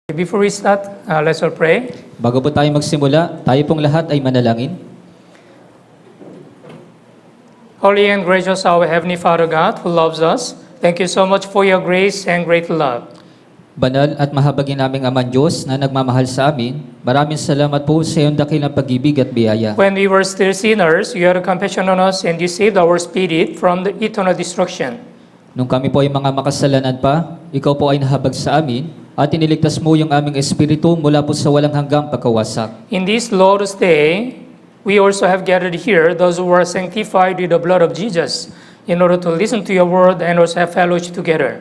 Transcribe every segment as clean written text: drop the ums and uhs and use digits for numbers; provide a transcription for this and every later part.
Before we start, let's all pray. Bago po tayo magsimula, tayo pong lahat ay manalangin. Holy and gracious our Heavenly Father God who loves us, thank you so much for your grace and great love. Banal at mahabagin naming Amang Diyos na nagmamahal sa amin, maraming salamat po sa iyong dakilang pag-ibig at biyaya. When we were still sinners, you had compassion on us and you saved our spirit from the eternal destruction. Nung kami po ay mga makasalanan pa, ikaw po ay nahabag sa amin at iniligtas mo yung aming espiritu mula po sa walang hanggang pagkawasak. In this Lord's Day, we also have gathered here those who were sanctified with the blood of Jesus in order to listen to your word and also have fellowship together.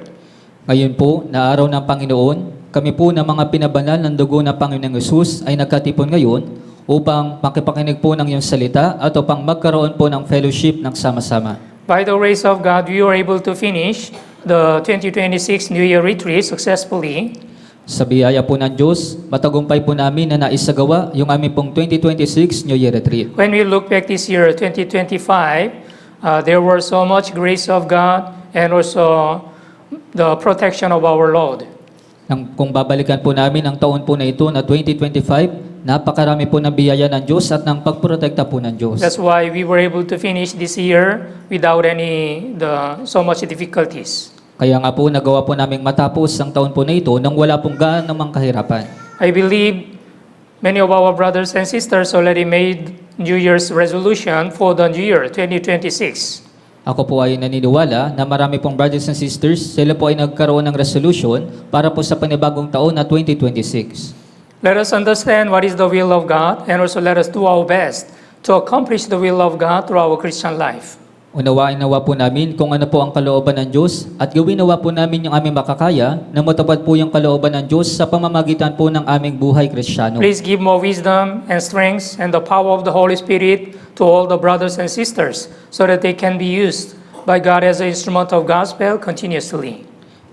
Ngayon po, na araw ng Panginoon, kami po na mga pinabanal ng dugo ng Panginoong Hesus ay nagkatipon ngayon upang makipakinig po ng iyong salita at upang magkaroon po ng fellowship ng sama-sama. By the grace of God, we were able to finish the 2026 New Year retreat successfully. Sa biyaya po ng Diyos, matagumpay po namin na naisagawa yung aming pong 2026 New Year Retreat. When we look back this year, 2025, there were so much grace of God and also the protection of our Lord. Kung babalikan po namin ang taon po na ito na 2025, napakarami po ng biyaya ng Diyos at ng pagprotekta po ng Diyos. That's why we were able to finish this year without so much difficulties. Kaya nga po nagawa po naming matapos ang taon po na ito nang wala pong gaanong kahirapan. I believe many of our brothers and sisters already made New Year's resolution for the new year, 2026. Ako po ay naniniwala na marami pong brothers and sisters, sila po ay nagkaroon ng resolution para po sa panibagong taon na 2026. Let us understand what is the will of God and also let us do our best to accomplish the will of God through our Christian life. Unawain-nawa po namin kung ano po ang kalooban ng Diyos at gawin-nawa po namin yung aming makakaya na matupad po yung kalooban ng Diyos sa pamamagitan po ng aming buhay Kristiyano. Please give more wisdom and strength and the power of the Holy Spirit to all the brothers and sisters so that they can be used by God as an instrument of gospel continuously.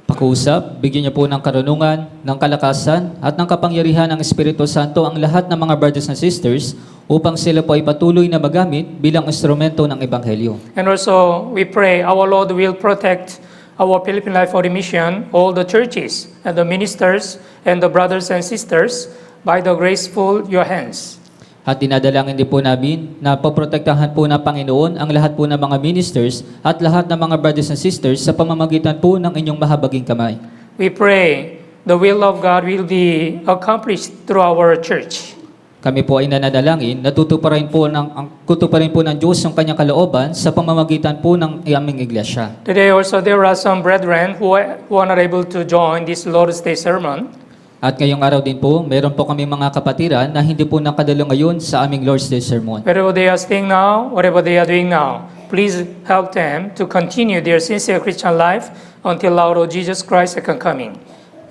Pakiusap, bigyan niyo po ng karunungan, ng kalakasan at ng kapangyarihan ng Espiritu Santo ang lahat ng mga brothers and sisters upang sila po ay patuloy na magamit bilang instrumento ng Ebanghelyo. And also, we pray our Lord will protect our Philippine Life for the Mission, all the churches and the ministers and the brothers and sisters by the graceful your hands. At dinadalangin din po namin na poprotektahan po ng Panginoon ang lahat po ng mga ministers at lahat ng mga brothers and sisters sa pamamagitan po ng inyong mahabaging kamay. We pray the will of God will be accomplished through our church. Kami po ay nananalangin, natutuparin po ng Diyos yung kanyang kalooban sa pamamagitan po ng aming iglesia. Today also there are some brethren who are not able to join this Lord's Day sermon. At ngayong araw din po, meron po kami mga kapatiran na hindi po nakadalo ngayon sa aming Lord's Day sermon. Wherever they are staying now, whatever they are doing now, please help them to continue their sincere Christian life until our Lord Jesus Christ second coming.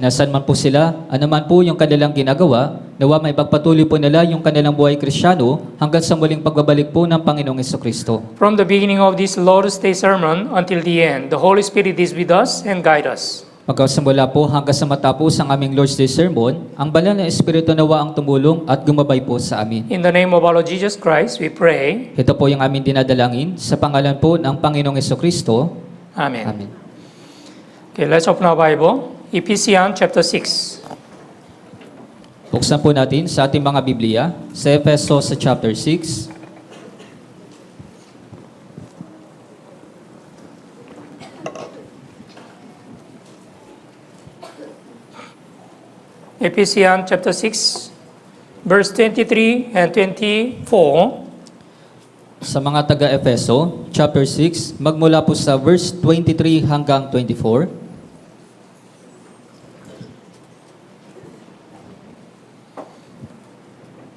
Nasaan man po sila, anuman po yung kanilang ginagawa, nawa may pagpatuloy po nila yung kanilang buhay Kristiyano hanggang sa muling pagbabalik po ng Panginoong Jesucristo. From the beginning of this Lord's Day sermon until the end, the Holy Spirit is with us and guide us. Magkasimula po hanggang sa matapos ang aming Lord's Day sermon, ang banal na Espiritu nawa ang tumulong at gumabay po sa amin. In the name of our Lord Jesus Christ, we pray. Ito po yung aming dinadalangin sa pangalan po ng Panginoong Jesucristo. Amen. Amen. Okay, let's open our Bible. Ephesians chapter 6. Buksan po natin sa ating mga Biblia sa Efeso sa chapter 6. Ephesians chapter 6, verse 23 and 24. Sa mga taga-Efeso, chapter 6, magmula po sa verse 23 hanggang 24.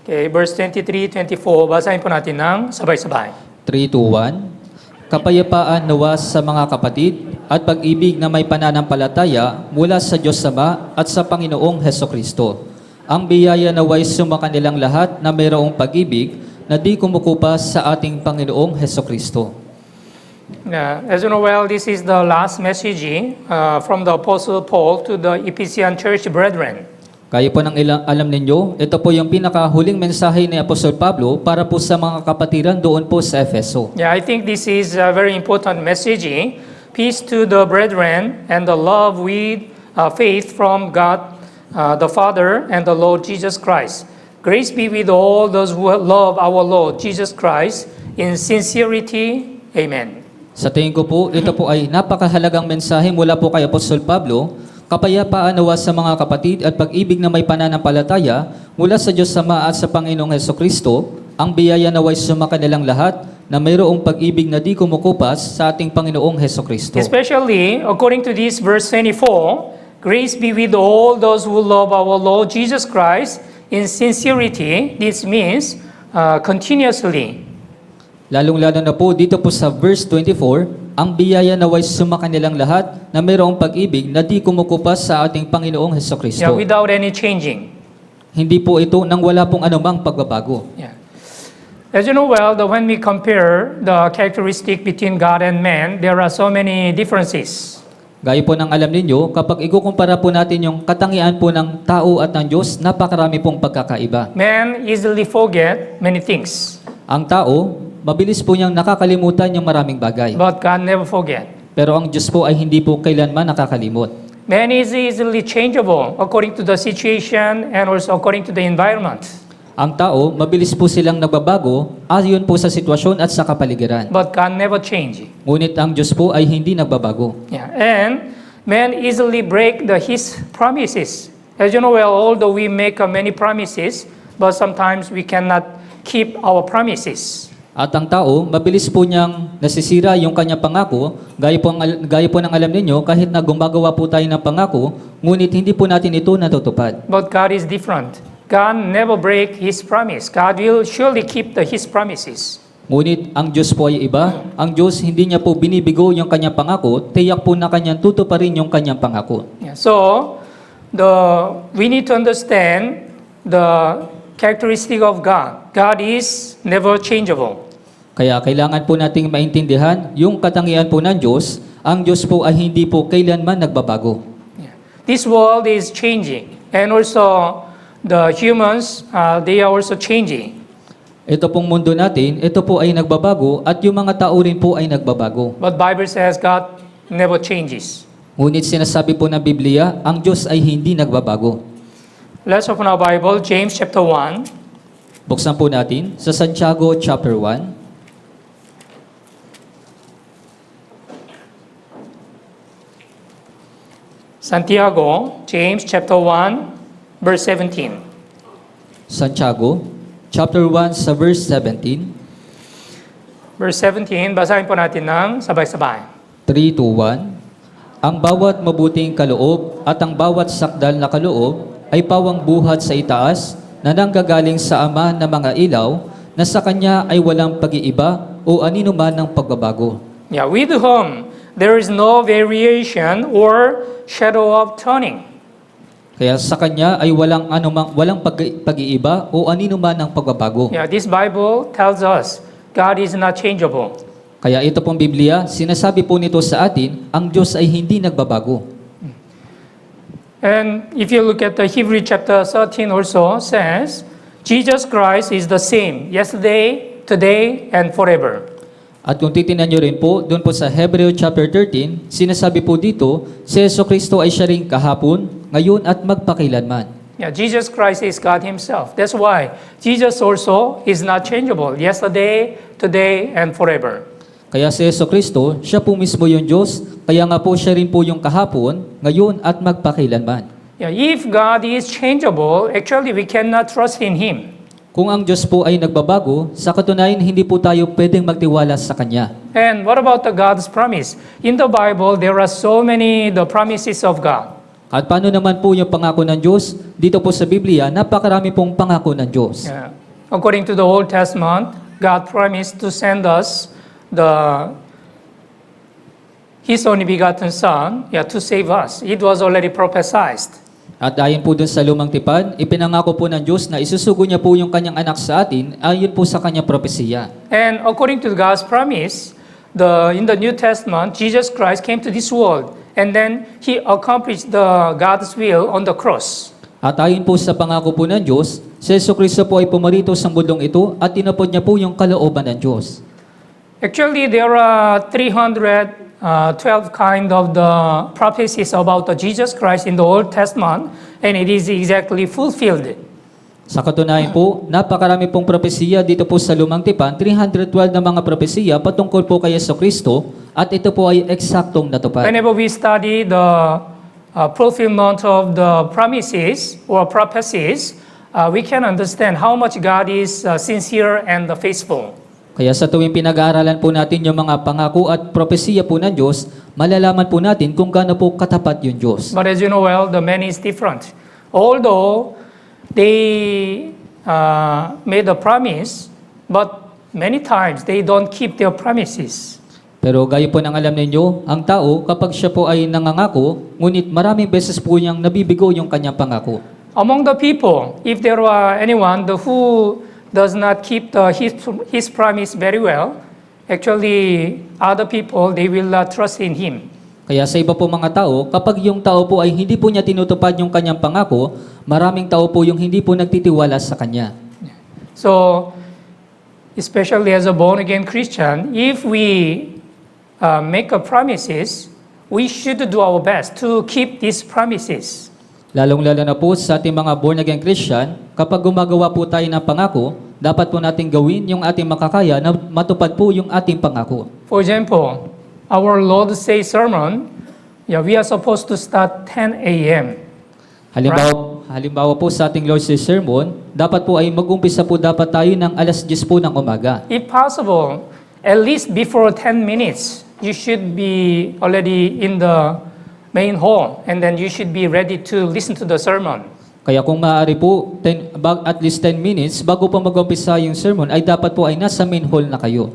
Okay, verse 23, 24. Basahin po natin ng sabay-sabay. 3, 2, 1. Kapayapaan nawa sa mga kapatid at pag-ibig na may pananampalataya mula sa Diyos Ama at sa Panginoong Hesukristo. Ang biyaya naway sumakanilang lahat na mayroong pag-ibig na di kumukupa sa ating Panginoong Hesukristo. As you know well, this is the last message from the Apostle Paul to the Ephesian church brethren. Kaya po nang alam ninyo, ito po yung pinakahuling mensahe ni Apostol Pablo para po sa mga kapatiran doon po sa Efeso. Yeah, I think this is a very important message. Peace to the brethren and the love with faith from God the Father and the Lord Jesus Christ. Grace be with all those who love our Lord Jesus Christ in sincerity. Amen. Sa tingin ko po, ito po ay napakahalagang mensahe mula po kay Apostol Pablo, kapayapaan nawa sa mga kapatid at pag-ibig na may pananampalataya mula sa Diyos Ama at sa Panginoong Hesukristo, ang biyaya naway sumakanilang lahat na mayroong pag-ibig na di kumukupas sa ating Panginoong Hesukristo. Especially, according to this verse 24, grace be with all those who love our Lord Jesus Christ in sincerity. This means continuously. Lalong-lalo na po dito po sa verse 24, ang biyaya naway sumakanilang lahat na mayroong pag-ibig na di kumukupas sa ating Panginoong Yeah, Hesukristo. without any changing. Hindi po ito nang wala pong anumang pagbabago. Yeah. As you know well, when we compare the characteristic between God and man, there are so many differences. Gaya po ng alam ninyo, kapag ikukumpara po natin yung katangian po ng tao at ng Diyos, napakarami pong pagkakaiba. Man easily forget many things, Ang tao, mabilis po niyang nakakalimutan yung maraming bagay. but God never forget. Pero ang Diyos po ay hindi po kailanman nakakalimot. Man is easily changeable according to the situation and also according to the environment. Ang tao, mabilis po silang nagbabago ayon po sa sitwasyon at sa kapaligiran. But God never change. Ngunit ang Diyos po ay hindi nagbabago. Yeah. And man easily break His promises. As you know well, although we make many promises, but sometimes we cannot keep our promises. At ang tao, mabilis po niyang nasisira yung kanyang pangako, gaya po ng alam ninyo, kahit na gumagawa po tayo ng pangako, ngunit hindi po natin ito natutupad. But God is different. God never break His promise. God will surely keep His promises. Ngunit ang Diyos po ay iba. Ang Diyos hindi niya po binibigo yung kanyang pangako, tiyak po na kanyang tutuparin yung kanyang pangako. Yeah. So, we need to understand the characteristic of God. God is never changeable. Kaya kailangan po nating maintindihan yung katangian po ng Diyos. Ang Diyos po ay hindi po kailanman nagbabago. Yeah. This world is changing, and also the humans, they are also changing. Ito pong mundo natin, ito po ay nagbabago at yung mga tao rin po ay nagbabago. But Bible says God never changes. Ngunit sinasabi po ng Biblia, ang Diyos ay hindi nagbabago. Let's open our Bible, James chapter 1. Buksan po natin sa Santiago chapter 1. Santiago, James chapter 1, verse 17. Santiago chapter 1 sa verse 17. Verse 17, basahin po natin ng sabay-sabay. 3 to 1. Ang bawat mabuting kaloob at ang bawat sakdal na kaloob ay pawang buhat sa itaas na nanggagaling sa Ama ng mga ilaw na sa Kanya ay walang pag-iiba o aninuman ng pagbabago. Yeah, with whom there is no variation or shadow of turning. Kaya sa Kanya ay walang pag-iiba o aninuman ng pagbabago. Yeah, this Bible tells us God is not changeable. Kaya ito pong Biblia, sinasabi po nito sa atin, ang Diyos ay hindi nagbabago. And if you look at the Hebrew chapter 13 also says, Jesus Christ is the same yesterday, today, and forever. At kung titingnan nyo rin po, doon po sa Hebreo chapter 13, sinasabi po dito, si Jesucristo ay siya rin kahapon, ngayon at magpakilanman. Yeah, Jesus Christ is God Himself. That's why Jesus also is not changeable yesterday, today, and forever. Kaya si Jesucristo, siya po mismo yung Diyos, kaya nga po siya rin po yung kahapon, ngayon at magpakilanman. Yeah, if God is changeable, actually we cannot trust in Him. Kung ang Diyos po ay nagbabago, sa katunayan hindi po tayo pwedeng magtiwala sa Kanya. And what about the God's promise? In the Bible, there are so many the promises of God. At paano naman po yung pangako ng Diyos? Dito po sa Biblia, napakarami pong pangako ng Diyos. Yeah. According to the Old Testament, God promised to send us His only begotten Son, to save us. It was already prophesied. At ayon po dun sa lumang tipan, ipinangako po ng Diyos na isusugo niya po yung kanyang anak sa atin ayon po sa kanyang propesiya. And according to God's promise, in the New Testament, Jesus Christ came to this world and then He accomplished God's will on the cross. At ayon po sa pangako po ng Diyos, si Jesucristo po ay pumarito sa mundong ito at tinapod niya po yung kalooban ng Diyos. Actually, there are 300 12 kind of the prophecies about the Jesus Christ in the Old Testament, and it is exactly fulfilled. Sa katunayan po, napakarami pong propesiya dito po sa Lumang Tipan, 312 na mga propesiya patungkol po kay Jesucristo at ito po ay eksaktong natupad. Whenever we study the fulfillment of the promises or prophecies, we can understand how much God is sincere and faithful. Kaya sa tuwing pinag-aaralan po natin yung mga pangako at propesiya po ng Diyos, malalaman po natin kung gaano po katapat yung Diyos. But as you know well, the man is different. Although they made a promise, but many times they don't keep their promises. Pero gaya po ng alam ninyo, ang tao kapag siya po ay nangangako, ngunit maraming beses po niyang nabibigo yung kanyang pangako. Among the people, if there were anyone who does not keep his promise very well, actually other people, they will trust in him. Kaya sa iba po mga tao, kapag yung tao po ay hindi po niya tinutupad yung kanyang pangako, maraming tao po yung hindi po nagtitiwala sa kanya. So, especially as a born-again Christian, if we make a promises, we should do our best to keep these promises. Lalong-lalo na po sa ating mga born-again Christian, kapag gumagawa po tayo ng pangako, dapat po natin gawin yung ating makakaya na matupad po yung ating pangako. For example, our Lord's Day sermon, we are supposed to start 10 a.m. Halimbawa po sa ating Lord's Day sermon, dapat po ay mag-umpisa po dapat tayo ng alas 10 po ng umaga. If possible, at least before 10 minutes, you should be already in the main hall, and then you should be ready to listen to the sermon. Kaya kung maaari po, at least 10 minutes, bago po mag-umpisa yung sermon, ay dapat po ay nasa main hall na kayo.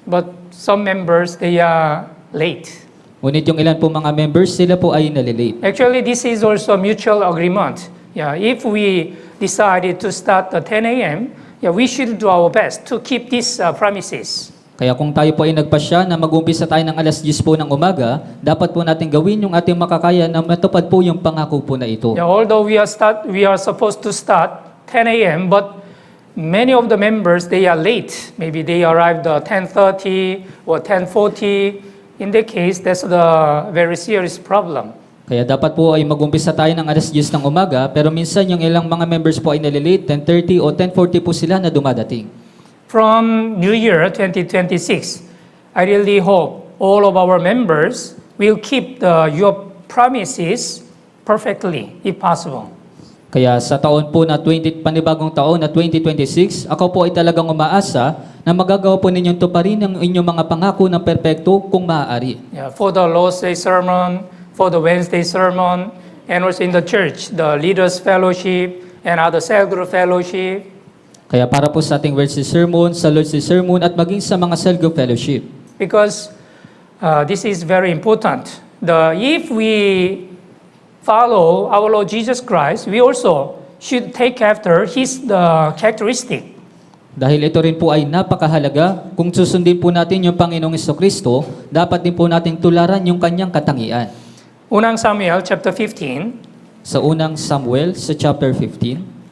But some members, they are late. Ngunit yung ilan po mga members, sila po ay nalilate. Actually, this is also a mutual agreement. If we decided to start at 10 a.m., we should do our best to keep these promises. Kaya kung tayo po ay nagpasya na mag-umpisa tayo ng alas 10 po ng umaga, dapat po natin gawin yung ating makakaya na matupad po yung pangako po na ito. Although we are supposed to start 10 a.m., but many of the members, they are late. Maybe they arrived at 10:30 or 10:40. In that case, that's the very serious problem. Kaya dapat po ay mag-umpisa tayo ng alas 10 ng umaga, pero minsan yung ilang mga members po ay nalilate, 10:30 o 10:40 po sila na dumadating. From New Year 2026, I really hope all of our members will keep your promises perfectly, if possible. Kaya sa taon po na panibagong taon na 2026, ako po ay talagang umaasa na magagawa po ninyong tuparin ang inyong mga pangako ng perpekto kung maaari. For the Lord's Day sermon, for the Wednesday sermon, and also in the church, the Leaders Fellowship and other cell group fellowship. Kaya para po sa ating Wednesday sermon, sa Lord's Day sermon, at maging sa mga cell group fellowship. Because this is very important. If we follow our Lord Jesus Christ, we also should take after His characteristic. Dahil ito rin po ay napakahalaga, kung susundin po natin yung Panginoong Jesucristo, dapat din po nating tularan yung kanyang katangian. Unang Samuel chapter 15. Sa unang Samuel, sa chapter 15,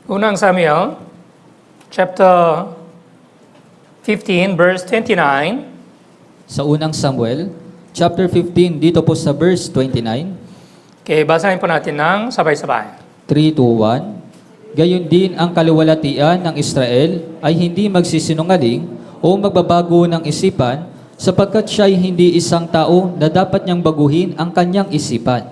Unang Samuel chapter 15 verse 29. sa unang Samuel, chapter 15, dito po sa verse 29, Okay, basahin po natin ng sabay-sabay. 3 to 1, gayon din ang kaluwalhatian ng Israel ay hindi magsisinungaling o magbabago ng isipan, sapagkat siya ay hindi isang tao na dapat niyang baguhin ang kanyang isipan.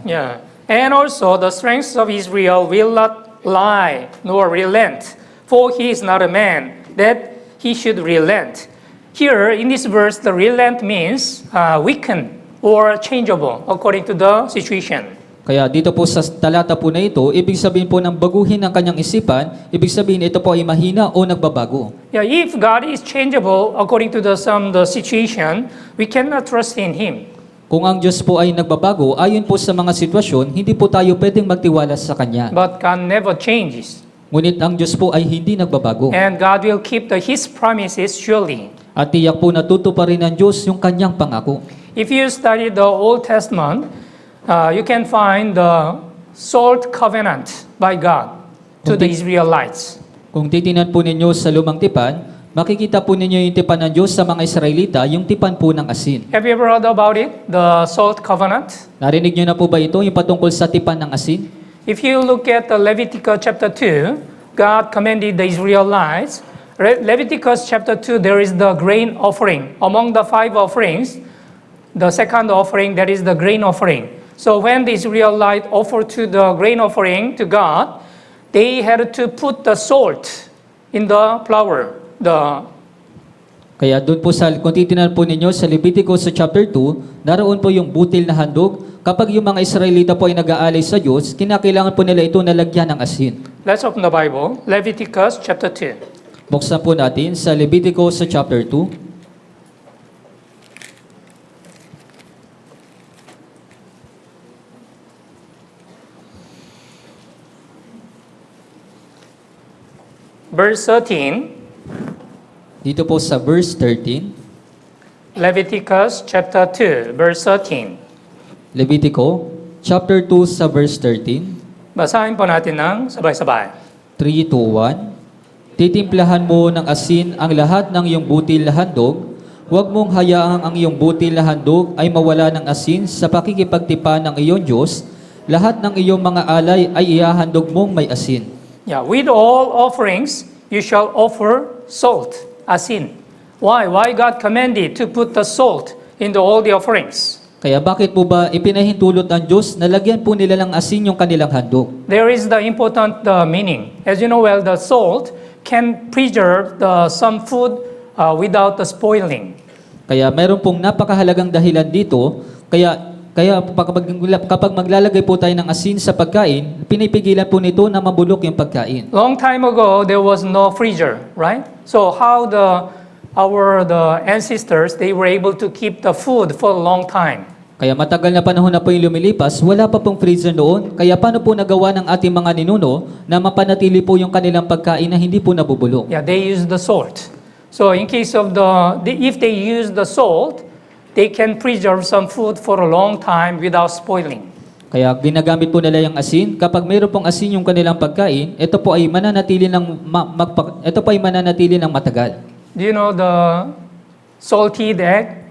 And also the strength of Israel will not lie nor relent, for he is not a man that he should relent. Here in this verse, the relent means weaken or changeable according to the situation. Kaya dito po sa talata po na ito, ibig sabihin po ng baguhin ang kanyang isipan, ibig sabihin ito po ay mahina o nagbabago. If God is changeable according to the situation, we cannot trust in Him. Kung ang Diyos po ay nagbabago, ayon po sa mga sitwasyon, hindi po tayo pwedeng magtiwala sa Kanya. But God never changes. Ngunit ang Diyos po ay hindi nagbabago. And God will keep His promises surely. At tiyak po natutuparin ng Diyos yung kanyang pangako. If you study the Old Testament, you can find the salt covenant by God to the Israelites. Kung titingnan po ninyo sa lumang tipan, makikita po ninyo yung tipan ng Diyos sa mga Israelita, yung tipan po ng asin. Have you ever heard about it? The salt covenant? Narinig nyo na po ba ito, yung patungkol sa tipan ng asin? If you look at the Leviticus chapter 2, God commanded the Israelites. Leviticus chapter 2, there is the grain offering. Among the 5 offerings, the second offering, that is the grain offering. So when the Israelites offered to the grain offering to God, they had to put the salt in the flour. Kaya doon po kung titingnan po ninyo sa Leviticus sa chapter 2, naroon po yung butil na handog. Kapag yung mga Israelita po ay nag-aalay sa Diyos, kinakailangan po nila ito na lagyan ng asin. Let's open the Bible. Leviticus chapter 2. Buksan po natin sa Leviticus sa chapter 2. Verse 13. Dito po sa verse 13. Leviticus chapter 2, verse 13. Levitico chapter 2 sa verse 13. Basahin po natin ng sabay-sabay. 3, 2, 1. Titimplahan mo ng asin ang lahat ng iyong butil na handog. Huwag mong hayaang ang iyong butil na handog ay mawala ng asin sa pakikipagtipan ng iyong Diyos. Lahat ng iyong mga alay ay ihahandog mong may asin. Yeah, with all offerings, you shall offer salt, asin. Why? Why God commanded to put the salt into all the offerings? Kaya bakit po ba ipinahintulot ng Diyos na lagyan po nila ng asin yung kanilang handog? There is the important meaning. As you know well, the salt can preserve some food without the spoiling. Kaya meron pong napakahalagang dahilan dito. Kaya kapag maglalagay po tayo ng asin sa pagkain, pinipigilan po nito na mabulok yung pagkain. Long time ago, there was no freezer, right? So how the ancestors, they were able to keep the food for a long time? Kaya matagal na panahon na po yung lumilipas, wala pa pong freezer noon. Kaya paano po nagawa ng ating mga ninuno na mapanatili po yung kanilang pagkain na hindi po nabubulok? Yeah, they use the salt. So in case of if they use the salt, they can preserve some food for a long time without spoiling. Kaya ginagamit po nila yung asin. Kapag mayroon pong asin yung kanilang pagkain, ito po ay mananatili ng matagal. Do you know the salted egg?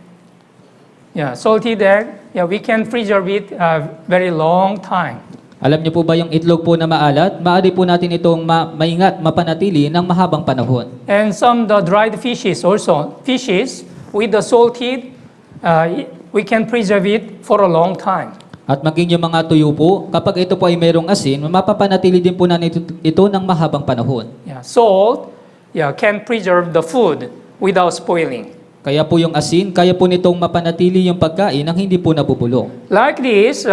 Yeah, salted egg. Yeah, we can preserve it a very long time. Alam niyo po ba yung itlog po na maalat? Maaari po natin itong maingat, mapanatili ng mahabang panahon. And the dried fishes also. Fishes with the salted, we can preserve it for a long time. At maging yung mga tuyo po, kapag ito po ay mayroong asin, mapapanatili din po natin ito ng mahabang panahon. Yeah, salt can preserve the food without spoiling. Kaya po yung asin, kaya po nitong mapanatili yung pagkain nang hindi po nabubulok. Like this,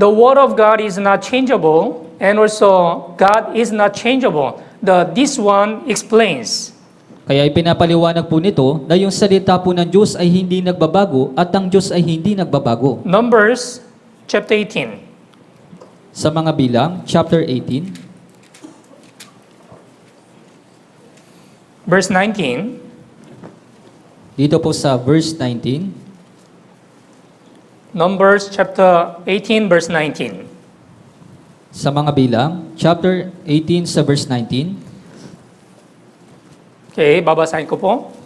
the Word of God is not changeable, and also God is not changeable. This one explains. Kaya ipinapaliwanag po nito na yung salita po ng Diyos ay hindi nagbabago at ang Diyos ay hindi nagbabago. Numbers chapter 18. Sa mga bilang, chapter 18, verse 19. dito po sa verse 19, Numbers chapter 18, verse 19. sa mga bilang, chapter 18 sa verse 19, Okay, babasahin ko po.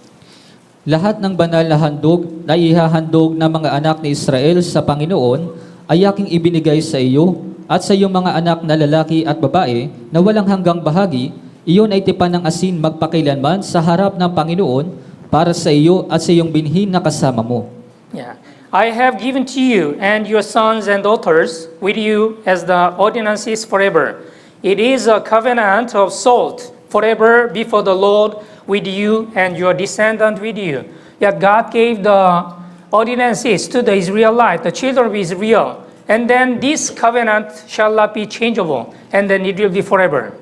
lahat ng banal na handog na ihahandog ng mga anak ni Israel sa Panginoon ay aking ibinigay sa iyo at sa iyong mga anak na lalaki at babae na walang hanggang bahagi, iyon ay tipan ng asin magpakailanman sa harap ng Panginoon para sa iyo at sa iyong binhin na kasama mo. Yeah. I have given to you and your sons and daughters with you as the ordinances forever. It is a covenant of salt forever before the Lord with you and your descendant with you. Yet God gave the ordinances to the Israelites, the children of Israel. And then this covenant shall not be changeable, and then it will be forever.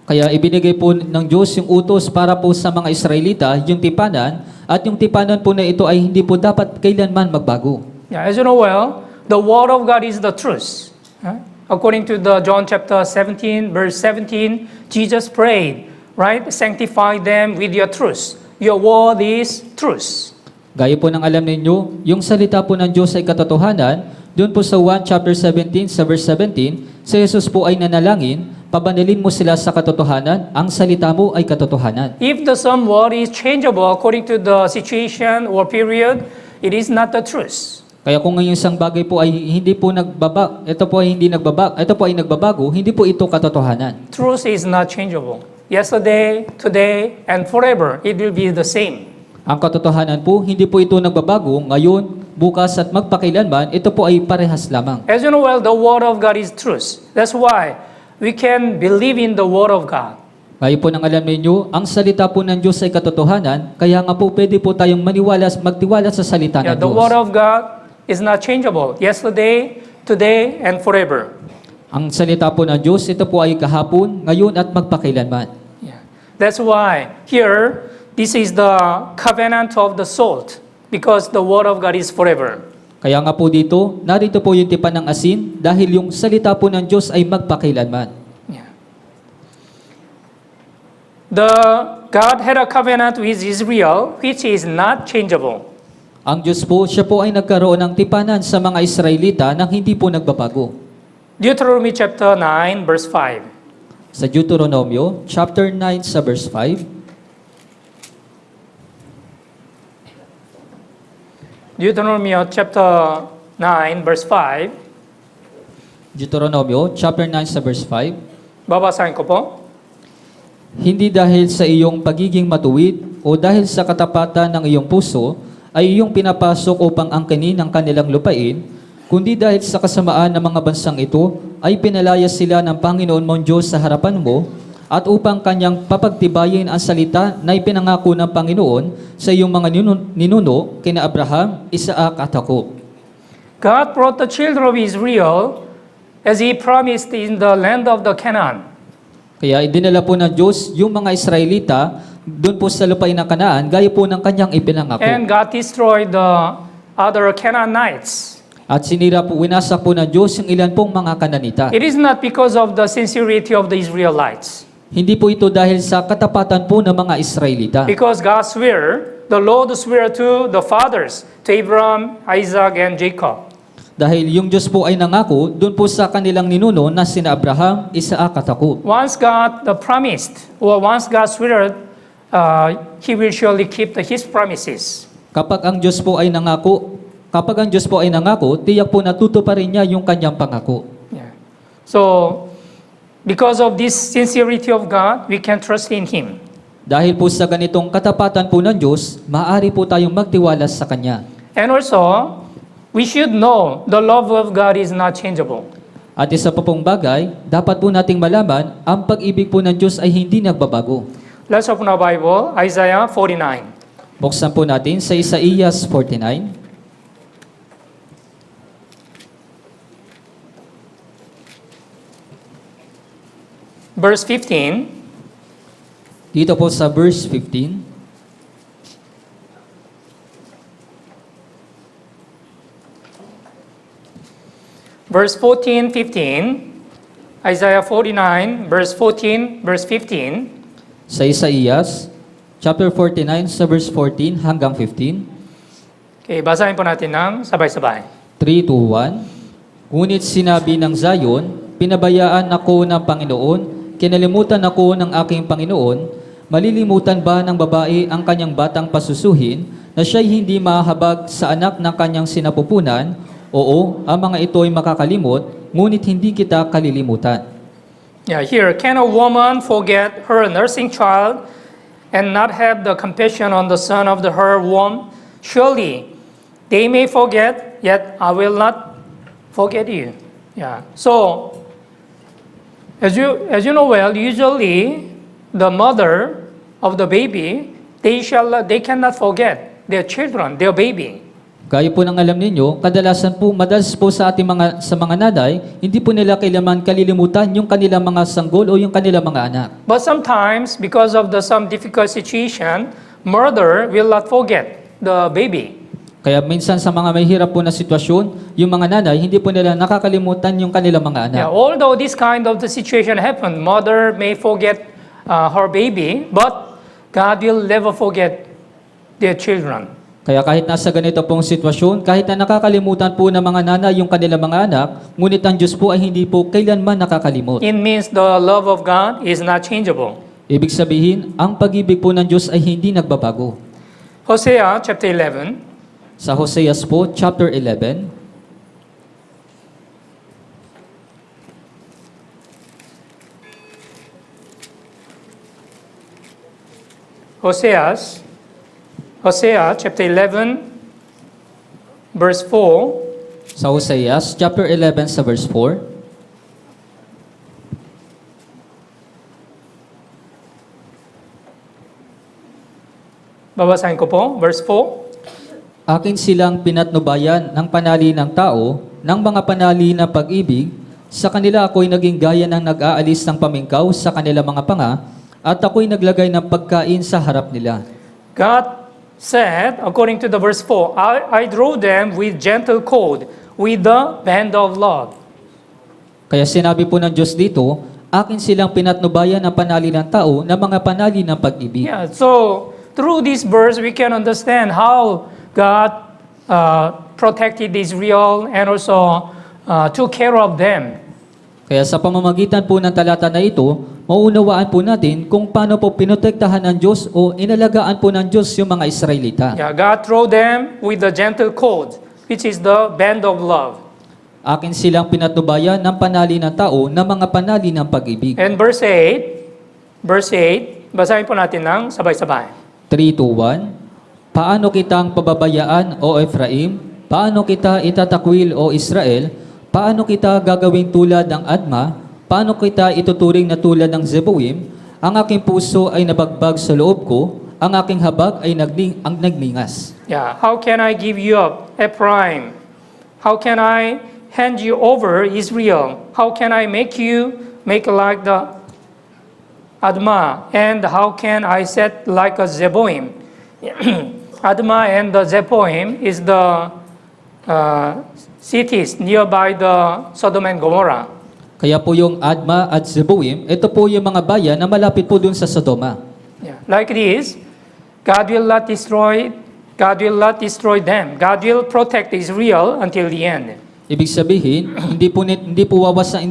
Kaya ibinigay po ng Diyos yung utos para po sa mga Israelita, yung tipanan, at yung tipanan po na ito ay hindi po dapat kailanman magbago. Yeah, as you know well, the Word of God is the truth. Huh? according to the John chapter 17, verse 17, Jesus prayed, right? Sanctify them with your truth. Your word is truth. Gaya po ng alam ninyo, yung salita po ng Diyos ay katotohanan. Doon po sa 1 chapter 17, sa verse 17, si Jesus po ay nanalangin, pabanalin mo sila sa katotohanan, ang salita mo ay katotohanan. If the some word is changeable according to the situation or period, it is not the truth. Kaya kung ngayong isang bagay po ay hindi po ito po ay nagbabago, hindi po ito katotohanan. Truth is not changeable. Yesterday, today, and forever, it will be the same. Ang katotohanan po, hindi po ito nagbabago ngayon, bukas at magpakailanman, ito po ay parehas lamang. As you know well, the Word of God is truth. That's why we can believe in the Word of God. Gaya po ng alam ninyo, ang salita po ng Diyos ay katotohanan, kaya nga po pwede po tayong magtiwala sa salita ng The Diyos. Word of God is not changeable. Yesterday, today, and forever. Ang salita po ng Diyos, ito po ay kahapon, ngayon at magpakailanman. Yeah. That's why here, this is the covenant of the salt, because the Word of God is forever. Kaya nga po dito, narito po yung tipan ng asin, dahil yung salita po ng Diyos ay magpakailanman. Yeah. God had a covenant with Israel, which is not changeable. Ang Diyos po, siya po ay nagkaroon ng tipanan sa mga Israelita nang hindi po nagbabago. Deuteronomy chapter 9, verse 5. Sa Deuteronomio, chapter 9, sa verse 5, Deuteronomy chapter 9, verse 5. Deuteronomio, chapter 9, sa verse 5, Babasahin ko po. hindi dahil sa iyong pagiging matuwid o dahil sa katapatan ng iyong puso ay iyong pinapasok upang angkinin ang kanilang lupain, kundi dahil sa kasamaan ng mga bansang ito ay pinalaya sila ng Panginoon mong Diyos sa harapan mo at upang kanyang papagtibayin ang salita na ipinangako ng Panginoon sa iyong mga ninuno kina Abraham, Isaac at Jacob. God brought the children of Israel as He promised in the land of the Canaan. Kaya idinala po ng Diyos yung mga Israelita doon po sa lupain ng Kanaan, gaya po ng kanyang ipinangako. And God destroyed the other Canaanites. At sinira po, winasak po ng Diyos yung ilan pong mga Kananita. It is not because of the sincerity of the Israelites. Hindi po ito dahil sa katapatan po ng mga Israelita. Because God swore, the Lord swore to the fathers, to Abraham, Isaac, and Jacob. Dahil yung Diyos po ay nangako doon po sa kanilang ninuno na sina Abraham, Isaac at Jacob. Once God promised, or once God swore, He will surely keep His promises. Kapag ang Diyos po ay nangako, tiyak po natutuparin niya yung kanyang pangako. Yeah. So, because of this sincerity of God, we can trust in Him. Dahil po sa ganitong katapatan po ng Diyos, maaari po tayong magtiwala sa Kanya. And also, we should know the love of God is not changeable. At isa pa pong bagay, dapat po nating malaman, ang pag-ibig po ng Diyos ay hindi nagbabago. Let's open our Bible, Isaiah 49. Buksan po natin sa Isaías 49. Verse 15. Dito po sa verse 15. Verse 14, 15. Isaiah 49, verse 14, verse 15. Sa Isaías, chapter 49, sa verse 14 hanggang 15. Okay, basahin po natin ng sabay-sabay. 3, 2, 1. Ngunit sinabi ng Zion, pinabayaan ako ng Panginoon, kinalimutan ako ng aking Panginoon, malilimutan ba ng babae ang kanyang batang pasusuhin, na siya'y hindi mahabag sa anak ng kanyang sinapupunan? Oo, ang mga ito ay makakalimot, ngunit hindi kita kalilimutan. Yeah, here, can a woman forget her nursing child and not have the compassion on the son of her womb? Surely they may forget, yet I will not forget you. Yeah. So, as you know well, usually the mother of the baby, they cannot forget their children, their baby. Gaya po ng alam ninyo, madalas po sa mga naday, hindi po nila kailanman kalilimutan yung kanilang mga sanggol o yung kanilang mga anak. But sometimes, because of some difficult situation, mother will not forget the baby. Kaya minsan sa mga may hirap po na sitwasyon, yung mga nanay, hindi po nila nakakalimutan yung kanilang mga anak. Yeah, although this kind of the situation happened, mother may forget her baby, but God will never forget their children. Kaya kahit nasa ganito pong sitwasyon, kahit na nakakalimutan po ng mga nanay yung kanilang mga anak, ngunit ang Diyos po ay hindi po kailanman nakakalimot. It means the love of God is not changeable. Ibig sabihin, ang pag-ibig po ng Diyos ay hindi nagbabago. Hosea chapter 11, Sa Hoseas po, chapter 11, Hosea chapter 11, verse 4. sa Hoseas, chapter 11, sa verse 4, Babasahin ko po, verse 4. akin silang pinatnubayan ng panali ng tao, ng mga panali na pag-ibig, sa kanila ako'y naging gaya ng nag-aalis ng pamingkaw sa kanilang mga panga, at ako'y naglagay ng pagkain sa harap nila. God said, according to the verse 4, I draw them with gentle cord, with the band of love. Kaya sinabi po ng Diyos dito, akin silang pinatnubayan ng panali ng tao, ng mga panali ng pag-ibig. Yeah, so through this verse, we can understand how God protected Israel and also took care of them. Kaya sa pamamagitan po ng talata na ito, mauunawaan po natin kung paano po pinotektahan ng Diyos o inalagaan po ng Diyos yung mga Israelita. Yeah, God threw them with the gentle cord, which is the band of love. Akin silang pinatnubayan ng panali ng tao, ng mga panali ng pag-ibig. And verse 8, basahin po natin ng sabay-sabay. 3, 2, 1. Paano kitang pababayaan, O Ephraim? Paano kita itatakwil, O Israel? Paano kita gagawing tulad ng Adma? Paano kita ituturing na tulad ng Zeboim? Ang aking puso ay nabagbag sa loob ko, ang aking habag ay nagningas. Yeah, how can I give you up, Ephraim? How can I hand you over, Israel? How can I make like the Admah? And how can I set like a Zeboim? Admah and the Zeboim is the cities nearby the Sodom and Gomorrah. Kaya po yung Adma at Zeboim, ito po yung mga bayan na malapit po dun sa Sodoma. Yeah. Like this, God will not destroy them. God will protect Israel until the end. Ibig sabihin, hindi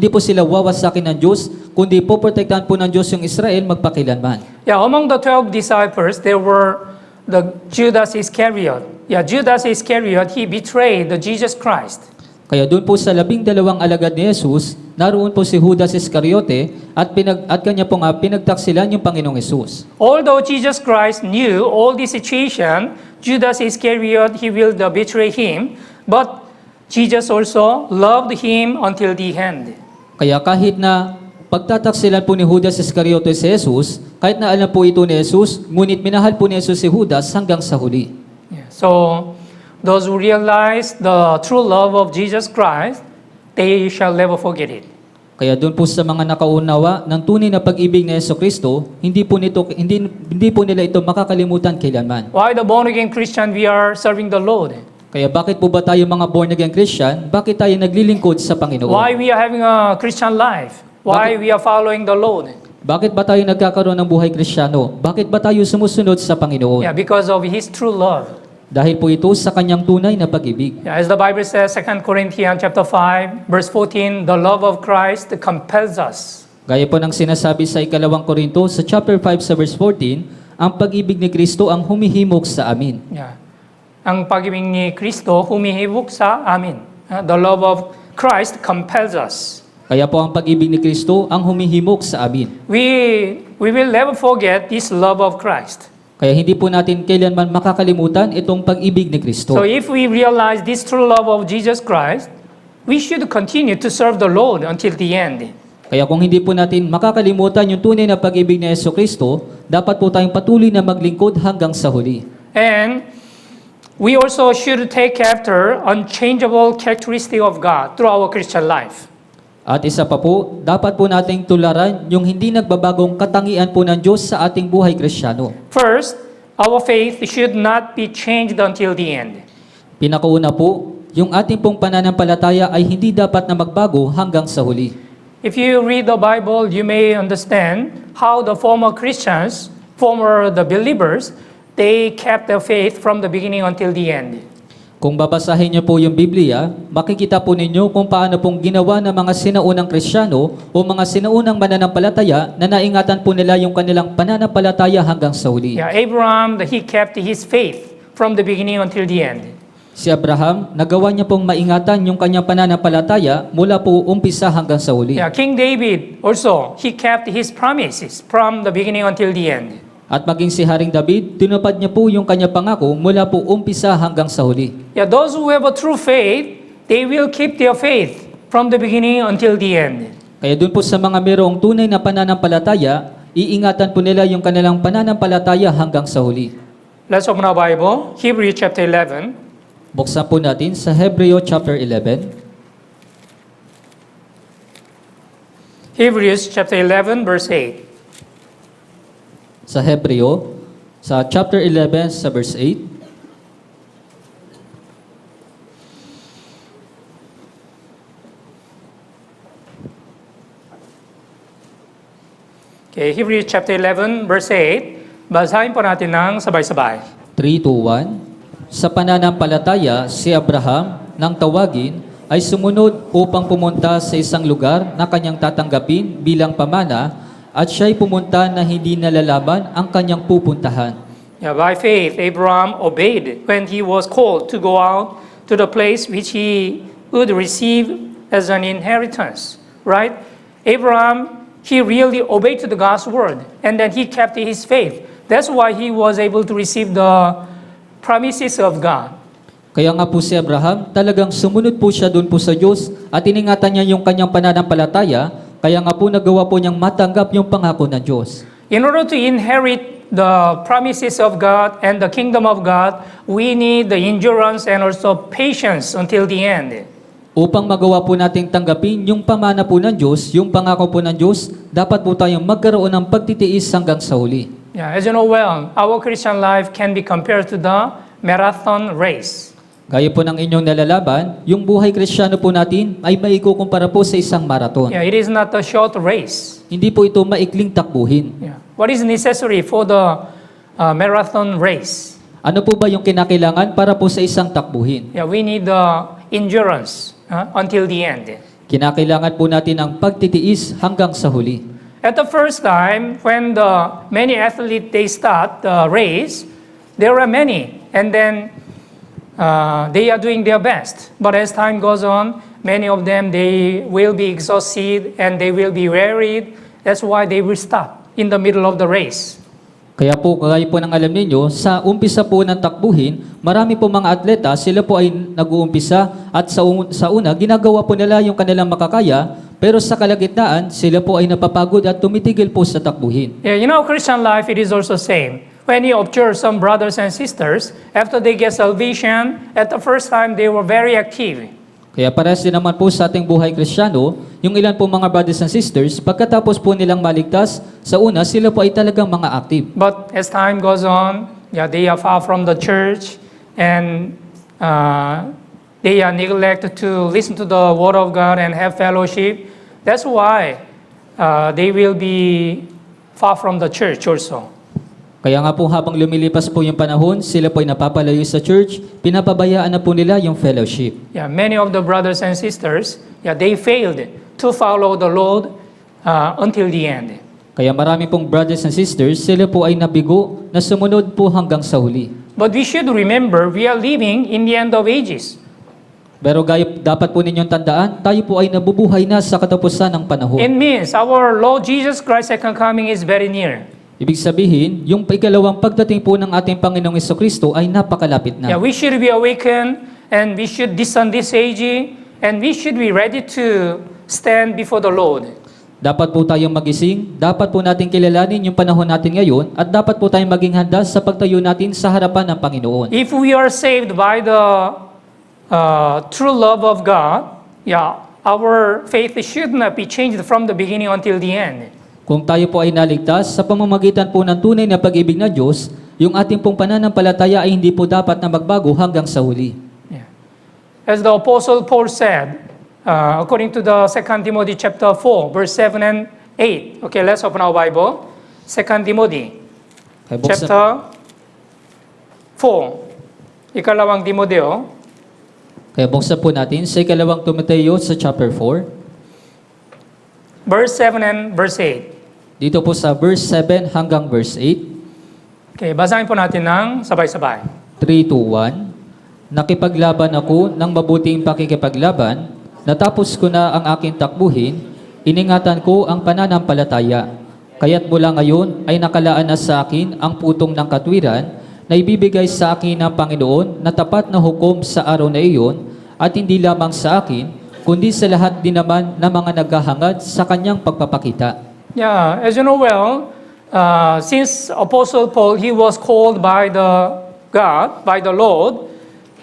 po sila wawasakin ng Diyos, kundi po protektahan po ng Diyos yung Israel magpakilanman. Yeah, among the 12 disciples, there were the Judas Iscariot. Yeah, Judas Iscariot, he betrayed the Jesus Christ. Kaya doon po sa 12 alagad ni Jesus, naroon po si Judas Iscariote at kanya po nga pinagtaksilan yung Panginoong Jesus. Although Jesus Christ knew all the situation, Judas Iscariot, he will betray him, but Jesus also loved him until the end. Kaya kahit na pagtataksilan po ni Judas Iscariote si Jesus, kahit na alam po ito ni Jesus, ngunit minahal po ni Jesus si Judas hanggang sa huli. Yeah. So, those who realize the true love of Jesus Christ, they shall never forget it. Kaya doon po sa mga nakaunawa ng tunay na pag-ibig ni Jesucristo, hindi po nila ito makakalimutan kailanman. Why the born-again Christian, we are serving the Lord? Kaya bakit po ba tayo mga born-again Christian? Bakit tayo naglilingkod sa Panginoon? Why we are having a Christian life? Why we are following the Lord? Bakit ba tayo nagkakaroon ng buhay Kristiyano? Bakit ba tayo sumusunod sa Panginoon? Yeah, because of His true love. Dahil po ito sa kanyang tunay na pag-ibig. Yeah, as the Bible says, 2 Corinthians chapter 5, verse 14, the love of Christ compels us. Gaya po ng sinasabi sa 2 Korinto sa chapter 5 sa verse 14, ang pag-ibig ni Kristo ang humihimok sa amin. Yeah. Ang pag-ibig ni Kristo humihibok sa amin. The love of Christ compels us. Kaya po ang pag-ibig ni Kristo ang humihimok sa amin. We will never forget this love of Christ. Kaya hindi po natin kailanman makakalimutan itong pag-ibig ni Kristo. So if we realize this true love of Jesus Christ, we should continue to serve the Lord until the end. Kaya kung hindi po natin makakalimutan yung tunay na pag-ibig ni Jesucristo, dapat po tayong patuloy na maglingkod hanggang sa huli. And we also should take after unchangeable characteristic of God through our Christian life. At isa pa po, dapat po nating tularan yung hindi nagbabagong katangian po ng Diyos sa ating buhay Kristiyano. First, our faith should not be changed until the end. Pinakauna po, yung ating pong pananampalataya ay hindi dapat na magbago hanggang sa huli. If you read the Bible, you may understand how the former Christians, the believers, they kept their faith from the beginning until the end. Kung babasahin niyo po yung Biblia, makikita po ninyo kung paano pong ginawa ng mga sinaunang Kristiyano o mga sinaunang mananampalataya na naingatan po nila yung kanilang pananampalataya hanggang sa huli. Yeah, Abraham, he kept his faith from the beginning until the end. Si Abraham, nagawa niya pong maingatan yung kanyang pananampalataya mula po umpisa hanggang sa huli. Yeah, King David also, he kept his promises from the beginning until the end. At maging si Haring David, tinupad niya po yung kanyang pangako mula po umpisa hanggang sa huli. Yeah, those who have a true faith, they will keep their faith from the beginning until the end. Kaya dun po sa mga mayroong tunay na pananampalataya, iingatan po nila yung kanilang pananampalataya hanggang sa huli. Let's open our Bible, Hebrews chapter 11. Buksan po natin sa Hebreo chapter 11. Hebrews chapter 11, verse 8. Sa Hebreo, sa chapter 11, sa verse 8. Okay, Hebrews chapter 11, verse 8. Basahin po natin ng sabay-sabay. 3, 2, 1. Sa pananampalataya, si Abraham, nang tawagin, ay sumunod upang pumunta sa isang lugar na kanyang tatanggapin bilang pamana, at siya'y pumunta na hindi nalalaban ang kanyang pupuntahan. Yeah, by faith, Abraham obeyed when he was called to go out to the place which he would receive as an inheritance. Right? Abraham, he really obeyed to the God's word, and then he kept his faith. That's why he was able to receive the promises of God. Kaya nga po si Abraham, talagang sumunod po siya doon po sa Diyos at iningatan niya yung kanyang pananampalataya. Kaya nga po nagawa po niyang matanggap yung pangako ng Diyos. In order to inherit the promises of God and the kingdom of God, we need the endurance and also patience until the end. Upang magawa po nating tanggapin yung pamana po ng Diyos, yung pangako po ng Diyos, dapat po tayong magkaroon ng pagtitiis hanggang sa huli. Yeah, as you know well, our Christian life can be compared to the marathon race. Gaya po ng inyong nalalaban, yung buhay Kristiyano po natin ay maikukumpara po sa isang maraton. Yeah, it is not a short race. Hindi po ito maikling takbuhin. Yeah. What is necessary for the marathon race? Ano po ba yung kinakailangan para po sa isang takbuhin? Yeah, we need the endurance until the end. Kinakailangan po natin ang pagtitiis hanggang sa huli. At the first time, when the many athletes they start the race, there are many, and then they are doing their best. But as time goes on, many of them, they will be exhausted and they will be wearied. That's why they will stop in the middle of the race. Kaya po, kagaya po ng alam ninyo, sa umpisa po ng takbuhin, marami po mga atleta, sila po ay nag-uumpisa at sa una, ginagawa po nila yung kanilang makakaya, pero sa kalagitnaan, sila po ay napapagod at tumitigil po sa takbuhin. Yeah, you know, Christian life, it is also same. When you observe some brothers and sisters, after they get salvation, at the first time, they were very active. Kaya parehas din naman po sa ating buhay Kristiyano, yung ilan po mga brothers and sisters, pagkatapos po nilang maligtas, sa una, sila po ay talagang mga active. But as time goes on, yeah, they are far from the church, and they are neglected to listen to the Word of God and have fellowship. That's why they will be far from the church also. Kaya nga po habang lumilipas po yung panahon, sila po ay napapalayo sa church, pinapabayaan na po nila yung fellowship. Yeah, many of the brothers and sisters, yeah, they failed to follow the Lord until the end. Kaya marami pong brothers and sisters, sila po ay nabigo na sumunod po hanggang sa huli. But we should remember, we are living in the end of ages. Pero dapat po ninyong tandaan, tayo po ay nabubuhay na sa katapusan ng panahon. It means our Lord Jesus Christ's second coming is very near. Ibig sabihin, yung ikalawang pagdating po ng ating Panginoong Jesucristo ay napakalapit na. Yeah, we should be awakened and we should discern this age and we should be ready to stand before the Lord. Dapat po tayong magising, dapat po natin kilalanin yung panahon natin ngayon, at dapat po tayong maging handa sa pagtayo natin sa harapan ng Panginoon. If we are saved by the true love of God, yeah, our faith should not be changed from the beginning until the end. Kung tayo po ay naligtas sa pamamagitan po ng tunay na pag-ibig na Diyos, yung ating pong pananampalataya ay hindi po dapat na magbago hanggang sa huli. as the Apostle Paul said, according to the 2 Timothy chapter 4, verse 7 and 8. Okay, let's open our Bible. 2 Timothy Kaya buksan, chapter 4. Ikalawang Timoteo, kaya buksan po natin sa ikalawang Timoteo sa chapter 4. verse 7 and verse 8. Dito po sa verse 7 hanggang verse 8. Okay, basahin po natin ng sabay-sabay. 3, 2, 1. Nakipaglaban ako ng mabuting pakikipaglaban, natapos ko na ang aking takbuhin, iningatan ko ang pananampalataya. Kaya't mula ngayon ay nakalaan na sa akin ang putong ng katwiran na ibibigay sa akin ng Panginoon na tapat na hukom sa araw na iyon, at hindi lamang sa akin, kundi sa lahat din naman ng mga naghahangad sa kanyang pagpapakita. Yeah, as you know well, since Apostle Paul, he was called by the God, by the Lord,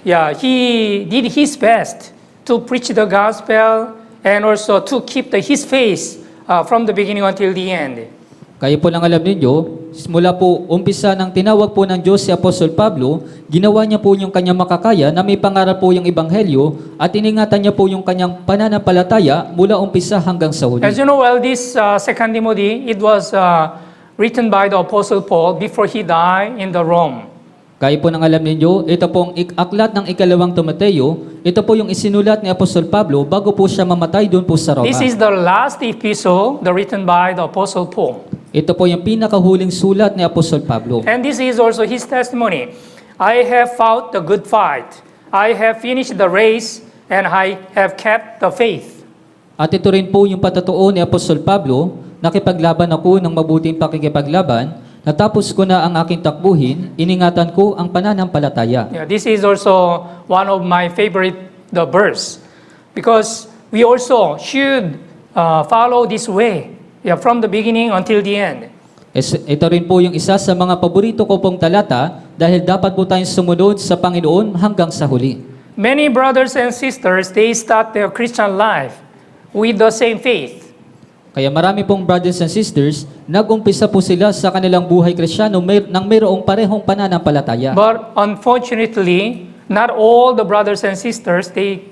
yeah, he did his best to preach the gospel and also to keep his faith from the beginning until the end. Kaya po lang alam ninyo, mula po umpisa ng tinawag po ng Diyos si Apostol Pablo, ginawa niya po yung kanyang makakaya na may pangarap po yung Ebanghelyo at iningatan niya po yung kanyang pananampalataya mula umpisa hanggang sa huli. As you know well, this 2 Timothy, it was written by the Apostle Paul before he died in the Rome. Kaya po nang alam ninyo, ito pong aklat ng ikalawang Timoteo, ito po yung isinulat ni Apostol Pablo bago po siya mamatay doon po sa Roma. This is the last epistle written by the Apostle Paul. Ito po yung pinakahuling sulat ni Apostol Pablo. And this is also his testimony. I have fought the good fight. I have finished the race and I have kept the faith. At ito rin po yung patotoo ni Apostol Pablo, nakipaglaban ako ng mabuting pakikipaglaban, natapos ko na ang aking takbuhin, iningatan ko ang pananampalataya. Yeah, this is also one of my favorite verse because we also should follow this way, yeah, from the beginning until the end. Ito rin po yung isa sa mga paborito ko pong talata dahil dapat po tayong sumunod sa Panginoon hanggang sa huli. Many brothers and sisters, they start their Christian life with the same faith. Kaya marami pong brothers and sisters, nag-umpisa po sila sa kanilang buhay Kristiyano nang mayroong parehong pananampalataya. But unfortunately, not all the brothers and sisters, they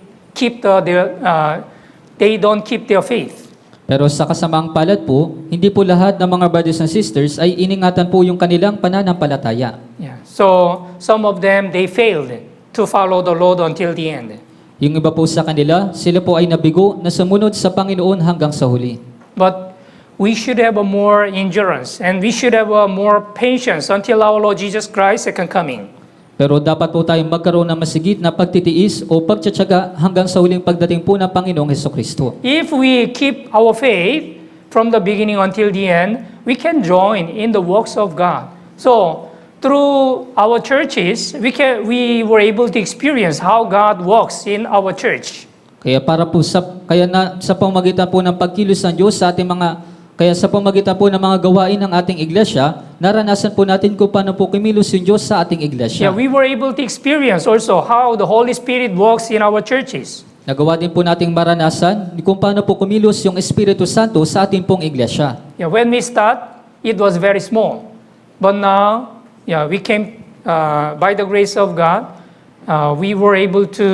don't keep their faith. Pero sa kasamaang palad po, hindi po lahat ng mga brothers and sisters ay iningatan po yung kanilang pananampalataya. Yeah. So some of them, they failed to follow the Lord until the end. Yung iba po sa kanila, sila po ay nabigo na sumunod sa Panginoon hanggang sa huli. But we should have a more endurance and we should have a more patience until our Lord Jesus Christ's second coming. Pero dapat po tayong magkaroon ng masigit na pagtitiis o pagtsatsaga hanggang sa huling pagdating po ng Panginoong Hesukristo. If we keep our faith from the beginning until the end, we can join in the works of God. So, through our churches, we were able to experience how God works in our church. Kaya sa pamamagitan po ng pagkilos ng Diyos sa ating sa pamamagitan po ng mga gawain ng ating iglesia, naranasan po natin kung paano po kumilos yung Diyos sa ating iglesia. Yeah, we were able to experience also how the Holy Spirit works in our churches. Nagawa din po nating maranasan kung paano po kumilos yung Espiritu Santo sa ating pong iglesia. Yeah, when we start, it was very small. But now, yeah, we came, by the grace of God, we were able to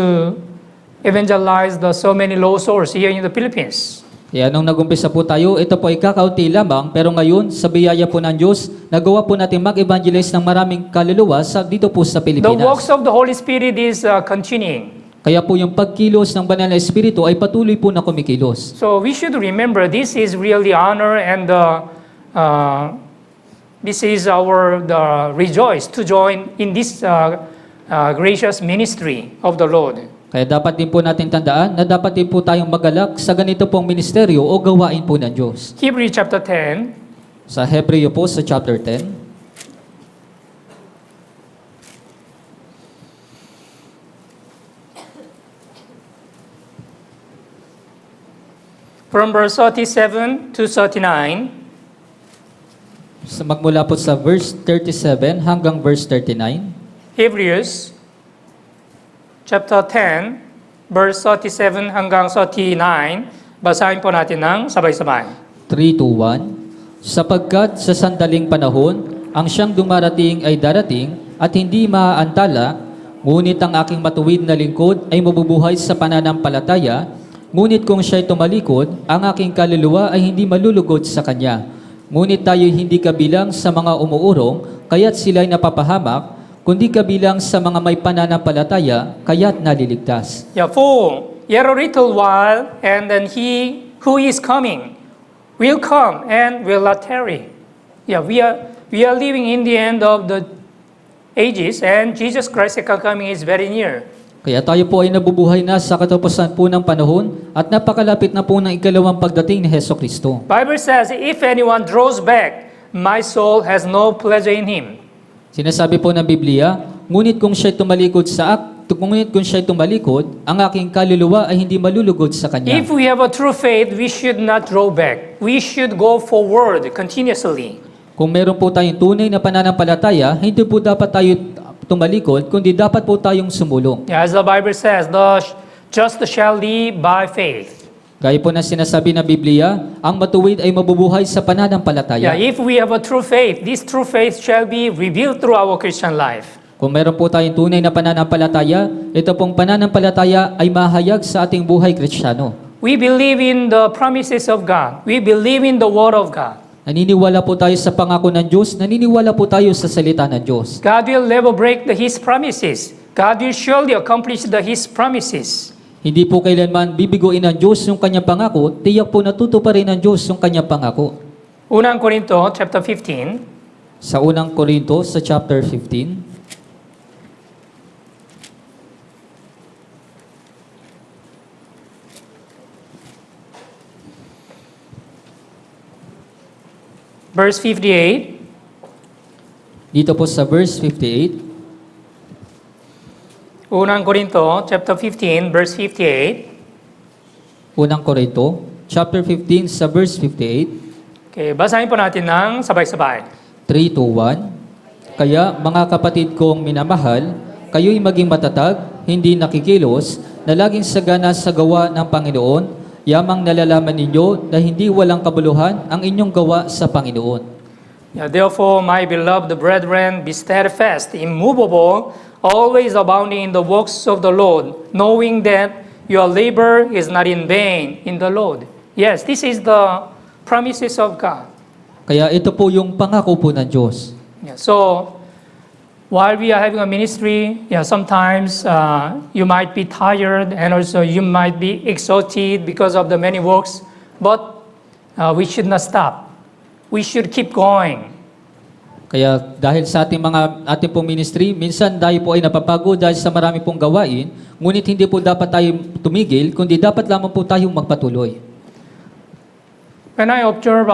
evangelize so many lost souls here in the Philippines. Kaya nung nag-umpisa po tayo, ito po ay kakaunti lamang, pero ngayon, sa biyaya po ng Diyos, nagawa po natin mag-evangelize ng maraming kaluluwa dito po sa The Pilipinas. works of the Holy Spirit is continuing. Kaya po yung pagkilos ng Banal na Espiritu ay patuloy po na kumikilos. So we should remember this is really honor and this is the rejoice to join in this gracious ministry of the Lord. Kaya dapat din po natin tandaan na dapat din po tayong magalak sa ganito pong ministeryo o gawain po ng Diyos. Hebrews chapter 10, Sa Hebreo po sa chapter 10, from verse 37 to 39. magmula po sa verse 37 hanggang verse 39. Hebrews chapter 10, verse 37 hanggang 39. Basahin po natin ng sabay-sabay. 3 to 1. Sapagkat sa sandaling panahon, ang siyang dumarating ay darating at hindi maaantala, Ngunit ang aking matuwid na lingkod ay mabubuhay sa pananampalataya, ngunit kung siya'y tumalikod, ang aking kaluluwa ay hindi malulugod sa kanya. Ngunit tayo'y hindi kabilang sa mga umuurong, kaya't sila'y napapahamak, kundi kabilang sa mga may pananampalataya, kaya't naliligtas. Yeah, for yet a little while, and then he who is coming will come and will not tarry. Yeah, we are living in the end of the ages, and Jesus Christ's second coming is very near. Kaya tayo po ay nabubuhay na sa katapusan po ng panahon at napakalapit na po ng ikalawang pagdating ni Heso Kristo. Bible says, if anyone draws back, my soul has no pleasure in him. Sinasabi po ng Biblia, ngunit kung siya'y tumalikod, ang aking kaluluwa ay hindi malulugod sa kanya. If we have a true faith, we should not draw back. We should go forward continuously. Kung meron po tayong tunay na pananampalataya, hindi po dapat tayo tumalikod, kundi dapat po tayong sumulong. Yeah, as the Bible says, the just shall live by faith. Gaya po na sinasabi ng Biblia, ang matuwid ay mabubuhay sa Yeah, pananampalataya. if we have a true faith, this true faith shall be revealed through our Christian life. Kung meron po tayong tunay na pananampalataya, ito pong pananampalataya ay mahayag sa ating buhay Kristiyano. We believe in the promises of God. We believe in the Word of God. Naniniwala po tayo sa pangako ng Diyos, naniniwala po tayo sa salita ng Diyos. God will never break His promises. God will surely accomplish His promises. Hindi po kailanman bibiguin ng Diyos yung kanyang pangako, tiyak po natutuparin ng Diyos yung kanyang pangako. Unang Korinto, chapter 15. Sa unang Korinto, sa chapter 15, Verse 58. dito po sa verse 58, Unang Korinto, chapter 15, verse 58. unang Korinto, chapter 15, sa verse 58, Okay, basahin po natin ng sabay-sabay. 3-1, Kaya mga kapatid kong minamahal, kayo'y maging matatag, hindi nakikilos, na laging sagana sa gawa ng Panginoon, yamang nalalaman ninyo na hindi walang kabuluhan ang inyong gawa sa Panginoon. Yeah, therefore, my beloved brethren, be steadfast, immovable, always abounding in the works of the Lord, knowing that your labor is not in vain in the Lord. Yes, this is the promises of God. Kaya ito po yung pangako po ng Diyos. Yeah, so, while we are having a ministry, sometimes you might be tired and also you might be exhausted because of the many works, but we should not stop. We should keep going. Kaya dahil sa ating pong ministry, minsan tayo po ay napapagod dahil sa marami pong gawain, ngunit hindi po dapat tayo tumigil, kundi dapat lamang po tayong magpatuloy. When I observe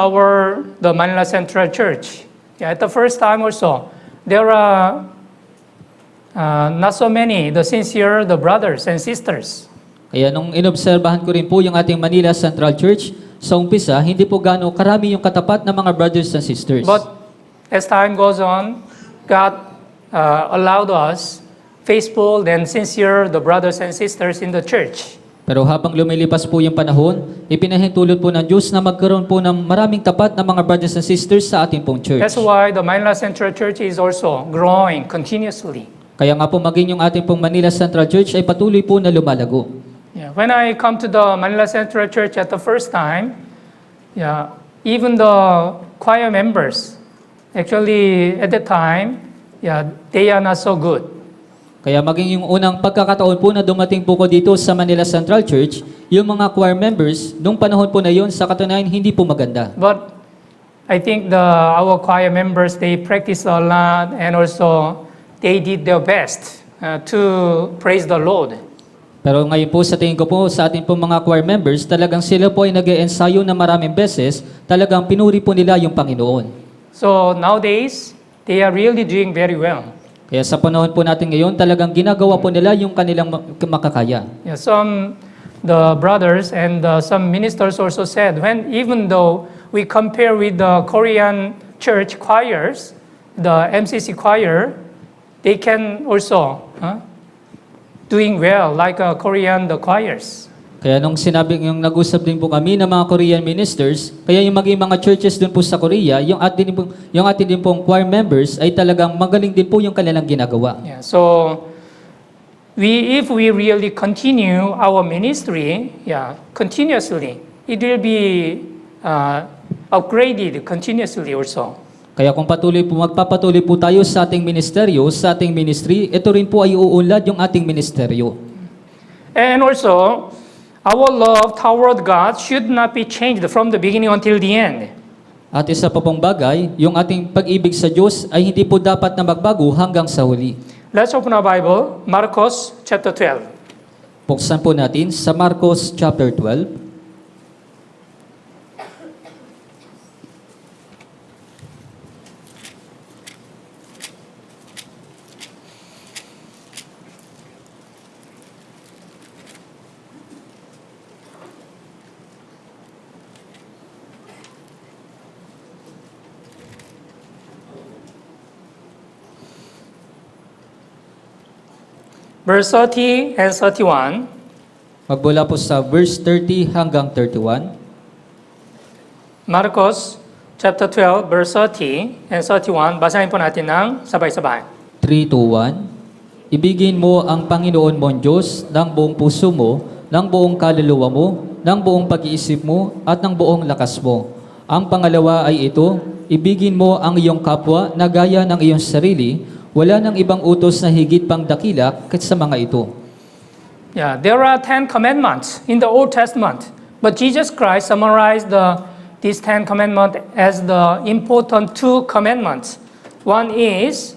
the Manila Central Church, at the first time also, there are not so many, the sincere, the brothers and sisters. Kaya nung inobserbahan ko rin po yung ating Manila Central Church, sa umpisa, hindi po gaano karami yung katapat na mga brothers and sisters. But as time goes on, God allowed us faithful and sincere, the brothers and sisters in the church. Pero habang lumilipas po yung panahon, ipinahintulot po ng Diyos na magkaroon po ng maraming tapat na mga brothers and sisters sa ating pong church. That's why the Manila Central Church is also growing continuously. Kaya nga po maging yung ating pong Manila Central Church ay patuloy po na lumalago. Yeah, when I come to the Manila Central Church at the first time, even the choir members, actually at that time, they are not so good. Kaya maging yung unang pagkakataon po na dumating po ko dito sa Manila Central Church, yung mga choir members, nung panahon po na yon, sa katunayan, hindi po maganda. But I think our choir members, they practice a lot and also they did their best to praise the Lord. Pero ngayon po sa tingin ko po sa ating po mga choir members, talagang sila po ay nag-e-ensayo na maraming beses, talagang pinuri po nila yung Panginoon. So nowadays, they are really doing very well. Kaya sa panahon po natin ngayon, talagang ginagawa po nila yung kanilang makakaya. Yeah, the brothers and some ministers also said, even though we compare with the Korean church choirs, the MCC choir, they can also doing well like Korean the choirs. Kaya nung nag-usap din po kami ng mga Korean ministers, kaya yung maging mga churches dun po sa Korea, yung atin din pong choir members ay talagang magaling din po yung kanilang ginagawa. Yeah, so if we really continue our ministry, continuously, it will be upgraded continuously also. Kaya kung magpapatuloy po tayo sa ating ministeryo, sa ating ministry, ito rin po ay uunlad yung ating ministeryo. And also, our love toward God should not be changed from the beginning until the end. At isa pa pong bagay, yung ating pag-ibig sa Diyos ay hindi po dapat na magbago hanggang sa huli. Let's open our Bible, Marcos chapter 12. Buksan po natin sa Marcos chapter 12. Verse 30 and 31. Magbula po sa verse 30 hanggang 31. Marcos chapter 12, verse 30 and 31. Basahin po natin ng sabay-sabay. 3, 2, 1. Ibigin mo ang Panginoon mong Diyos ng buong puso mo, ng buong kaluluwa mo, ng buong pag-iisip mo, at ng buong lakas mo. Ang pangalawa ay ito, ibigin mo ang iyong kapwa na gaya ng iyong sarili. Wala nang ibang utos na higit pang dakila kaysa mga ito. There are 10 commandments in the Old Testament, but Jesus Christ summarized these 10 commandments as the important 2 commandments. One is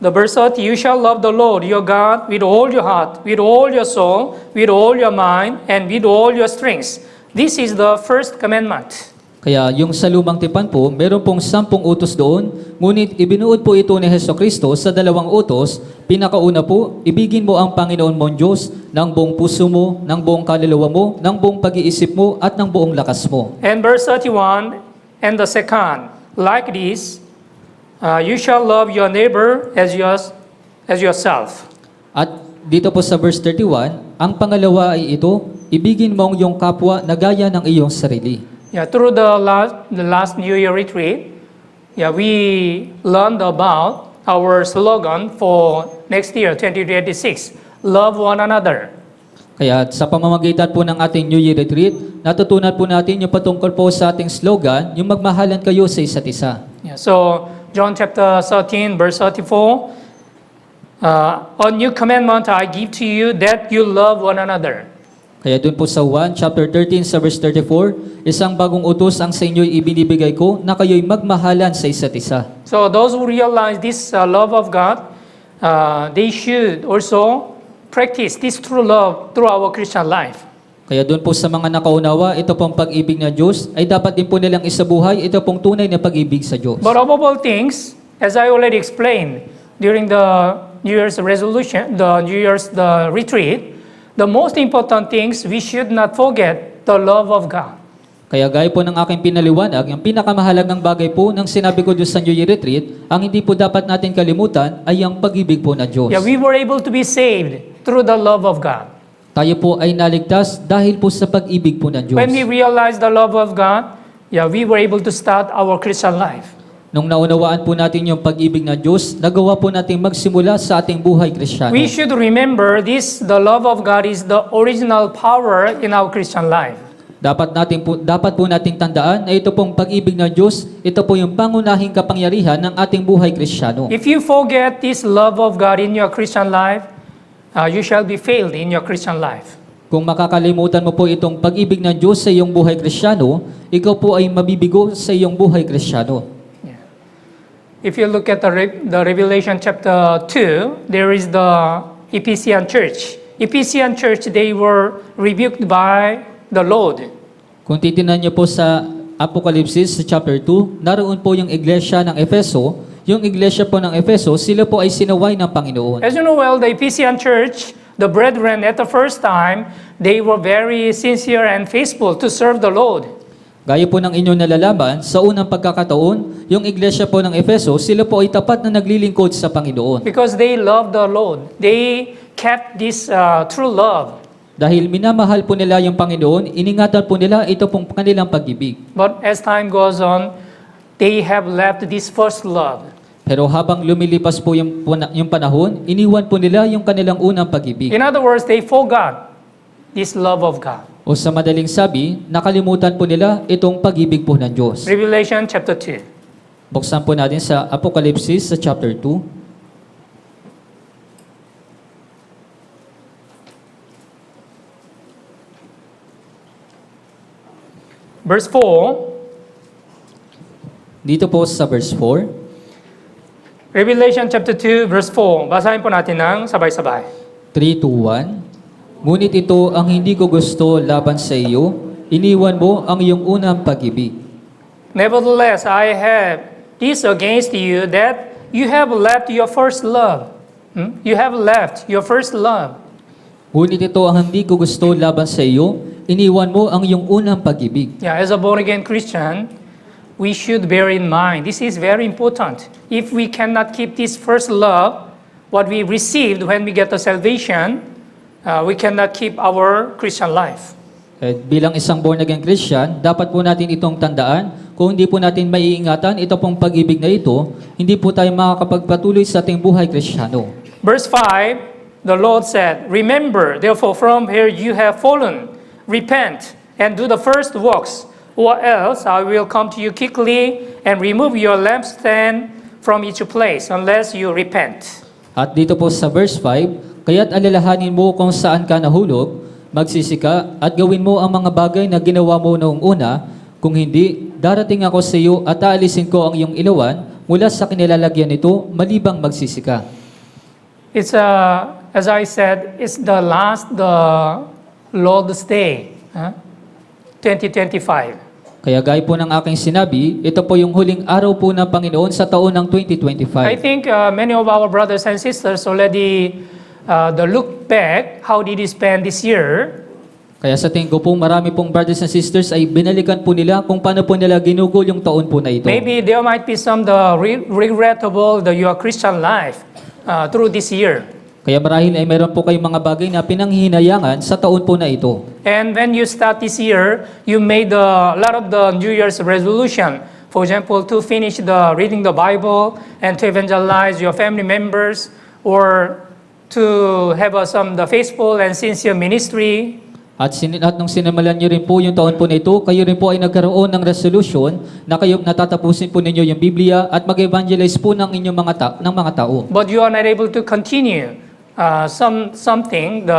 the verse 30, you shall love the Lord your God with all your heart, with all your soul, with all your mind, and with all your strength. This is the first commandment. Kaya yung sa lumang tipan po, meron pong 10 utos doon, ngunit ibinuod po ito ni Hesukristo sa 2 utos. Pinakauna po, ibigin mo ang Panginoon mong Diyos ng buong puso mo, ng buong kaluluwa mo, ng buong pag-iisip mo, at ng buong lakas mo. And verse 31, and the second, like this, you shall love your neighbor as yourself. At dito po sa verse 31, ang pangalawa ay ito, ibigin mo ang iyong kapwa na gaya ng iyong sarili. Through the last New Year retreat, we learned about our slogan for next year, 2026, love one another. Kaya sa pamamagitan po ng ating New Year Retreat, natutunan po natin yung patungkol po sa ating slogan, yung magmahalan kayo sa isa't isa. So, John chapter 13, verse 34, a new commandment I give to you, that you love one another. Kaya dun po sa 1, chapter 13, sa verse 34, isang bagong utos ang sa inyo'y ibinibigay ko na kayo'y magmahalan sa isa't isa. So those who realize this love of God, they should also practice this true love through our Christian life. Kaya dun po sa mga nakaunawa, ito pong pag-ibig ng Diyos, ay dapat din po nilang isabuhay, ito pong tunay na pag-ibig sa Diyos. But above all things, as I already explained during the New Year's resolution, the retreat, the most important things, we should not forget the love of God. Kaya gaya po ng aking pinaliwanag, yung pinakamahalagang bagay po ng sinabi ko doon sa New Year Retreat, ang hindi po dapat natin kalimutan ay ang pag-ibig po ng Diyos. We were able to be saved through the love of God. Tayo po ay naligtas dahil po sa pag-ibig po ng Diyos. When we realized the love of God, we were able to start our Christian life. Nung naunawaan po natin yung pag-ibig ng Diyos, nagawa po natin magsimula sa ating buhay Kristiyano. We should remember the love of God is the original power in our Christian life. Dapat po nating tandaan na ito pong pag-ibig ng Diyos, ito po yung pangunahing kapangyarihan ng ating buhay Kristiyano. If you forget this love of God in your Christian life, you shall be failed in your Christian life. Kung makakalimutan mo po itong pag-ibig ng Diyos sa iyong buhay Kristiyano, ikaw po ay mabibigo sa iyong buhay Kristiyano. If you look at the Revelation chapter 2, there is the Ephesian church. Ephesian church, they were rebuked by the Lord. Kung titingnan niyo po sa Apokalipsis sa chapter 2, naroon po yung iglesia ng Efeso. Yung iglesia po ng Efeso, sila po ay sinaway ng Panginoon. As you know well, the Ephesian church, the brethren at the first time, they were very sincere and faithful to serve the Lord. Gaya po ng inyong nalalaman, sa unang pagkakataon, yung iglesia po ng Efeso, sila po ay tapat na naglilingkod sa Panginoon. Because they loved the Lord. They kept this true love. Dahil minamahal po nila yung Panginoon, iningatan po nila ito pong kanilang pag-ibig. But as time goes on, they have left this first love. Pero habang lumilipas po yung panahon, iniwan po nila yung kanilang unang pag-ibig. In other words, they forgot this love of God. O sa madaling sabi, nakalimutan po nila itong pag-ibig po ng Diyos. Revelation chapter 2. Buksan po natin sa Apokalipsis sa chapter 2. Verse 4. Dito po sa verse 4. Revelation chapter 2, verse 4. Basahin po natin ng sabay-sabay. 3, 2, 1. Ngunit ito ang hindi ko gusto laban sa iyo, iniwan mo ang iyong unang pag-ibig. Nevertheless, I have this against you, that you have left your first love. You have left your first love. Ngunit ito ang hindi ko gusto laban sa iyo, iniwan mo ang iyong unang pag-ibig. Yeah, as a born-again Christian, we should bear in mind, this is very important. If we cannot keep this first love, what we received when we get the salvation, we cannot keep our Christian life. Bilang isang born-again Christian, dapat po natin itong tandaan. Kung hindi po natin maiingatan ito pong pag-ibig na ito, hindi po tayo makakapagpatuloy sa ating buhay Kristiyano. Verse 5, the Lord said, "Remember, therefore, from where you have fallen, repent and do the first works, or else I will come to you quickly and remove your lampstand from its place, unless you repent." At dito po sa verse 5, kaya't alalahanin mo kung saan ka nahulog, magsisika at gawin mo ang mga bagay na ginawa mo noong una, kung hindi, darating ako sa iyo at aalisin ko ang iyong ilawan mula sa kinilalagyan nito malibang magsisika. It's as I said, it's the Lord's Day, 2025. Kaya gaya po ng aking sinabi, ito po yung huling araw po ng Panginoon sa taon ng I 2025. think many of our brothers and sisters already look back, how did he spend this year? Kaya sa tingin ko po, marami pong brothers and sisters ay binalikan po nila kung paano po nila ginugol yung taon po na ito. Maybe there might be some regrettable your Christian life through this year. Kaya marahil ay meron po kayong mga bagay na pinanghihinayangan sa taon po na ito. And when you start this year, you made a lot of the New Year's resolution. For example, to finish reading the Bible and to evangelize your family members, or to have the faithful and sincere ministry. At nung sinimulan niyo rin po yung taon po na ito, kayo rin po ay nagkaroon ng resolution na kayo natatapusin po ninyo yung Biblia at mag-evangelize po ng inyong mga tao. But you are not able to continue something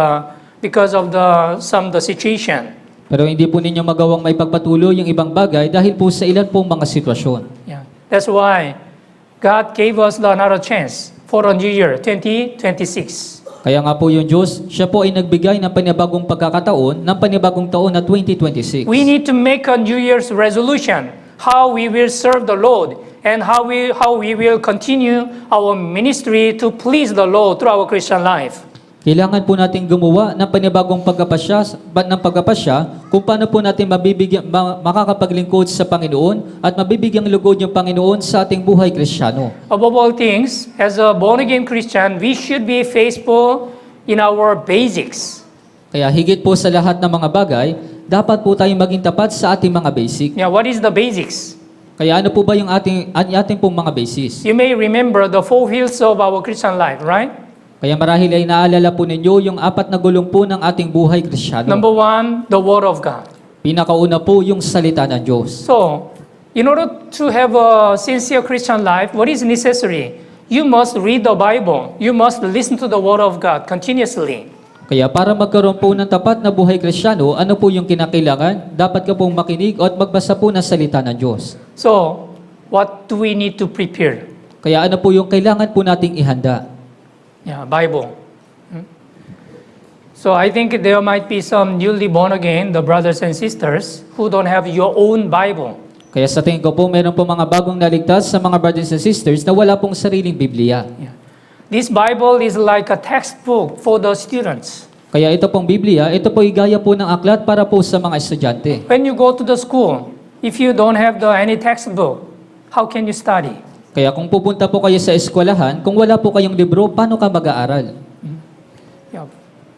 because of the situation. Pero hindi po ninyo magawang may pagpatuloy yung ibang bagay dahil po sa ilan pong mga sitwasyon. Yeah. That's why God gave us another chance for a new year, 2026. Kaya nga po yung Diyos, siya po ay nagbigay ng panibagong pagkakataon ng panibagong taon na 2026. We need to make a New Year's resolution, how we will serve the Lord and how we will continue our ministry to please the Lord through our Christian life. Kailangan po natin gumawa ng panibagong pagkapasya kung paano po natin makakapaglingkod sa Panginoon at mabibigyang lugod yung Panginoon sa ating buhay Kristiyano. Above all things, as a born-again Christian, we should be faithful in our basics. Kaya higit po sa lahat ng mga bagay, dapat po tayong maging tapat sa ating mga basic. Yeah, what is the basics? Kaya ano po ba yung ating pong mga basis? You may remember the four wheels of our Christian life, right? Kaya marahil ay naalala po ninyo yung apat na gulong po ng ating buhay Kristiyano. Number one, the Word of God. Pinakauna po yung salita ng Diyos. So, in order to have a sincere Christian life, what is necessary? You must read the Bible. You must listen to the Word of God continuously. Kaya para magkaroon po ng tapat na buhay Kristiyano, ano po yung kinakailangan? Dapat ka pong makinig at magbasa po ng salita ng Diyos. So, what do we need to prepare? Kaya ano po yung kailangan po nating ihanda? Yeah, Bible. So I think there might be some newly born again, the brothers and sisters, who don't have your own Bible. Kaya sa tingin ko po, meron po mga bagong naligtas sa mga brothers and sisters na wala pong sariling Biblia. Yeah. This Bible is like a textbook for the students. Kaya ito pong Biblia, ito po gaya po ng aklat para po sa mga estudyante. When you go to the school, if you don't have any textbook, how can you study? Kaya kung pupunta po kayo sa eskwelahan, kung wala po kayong libro, paano ka mag-aaral? Yeah.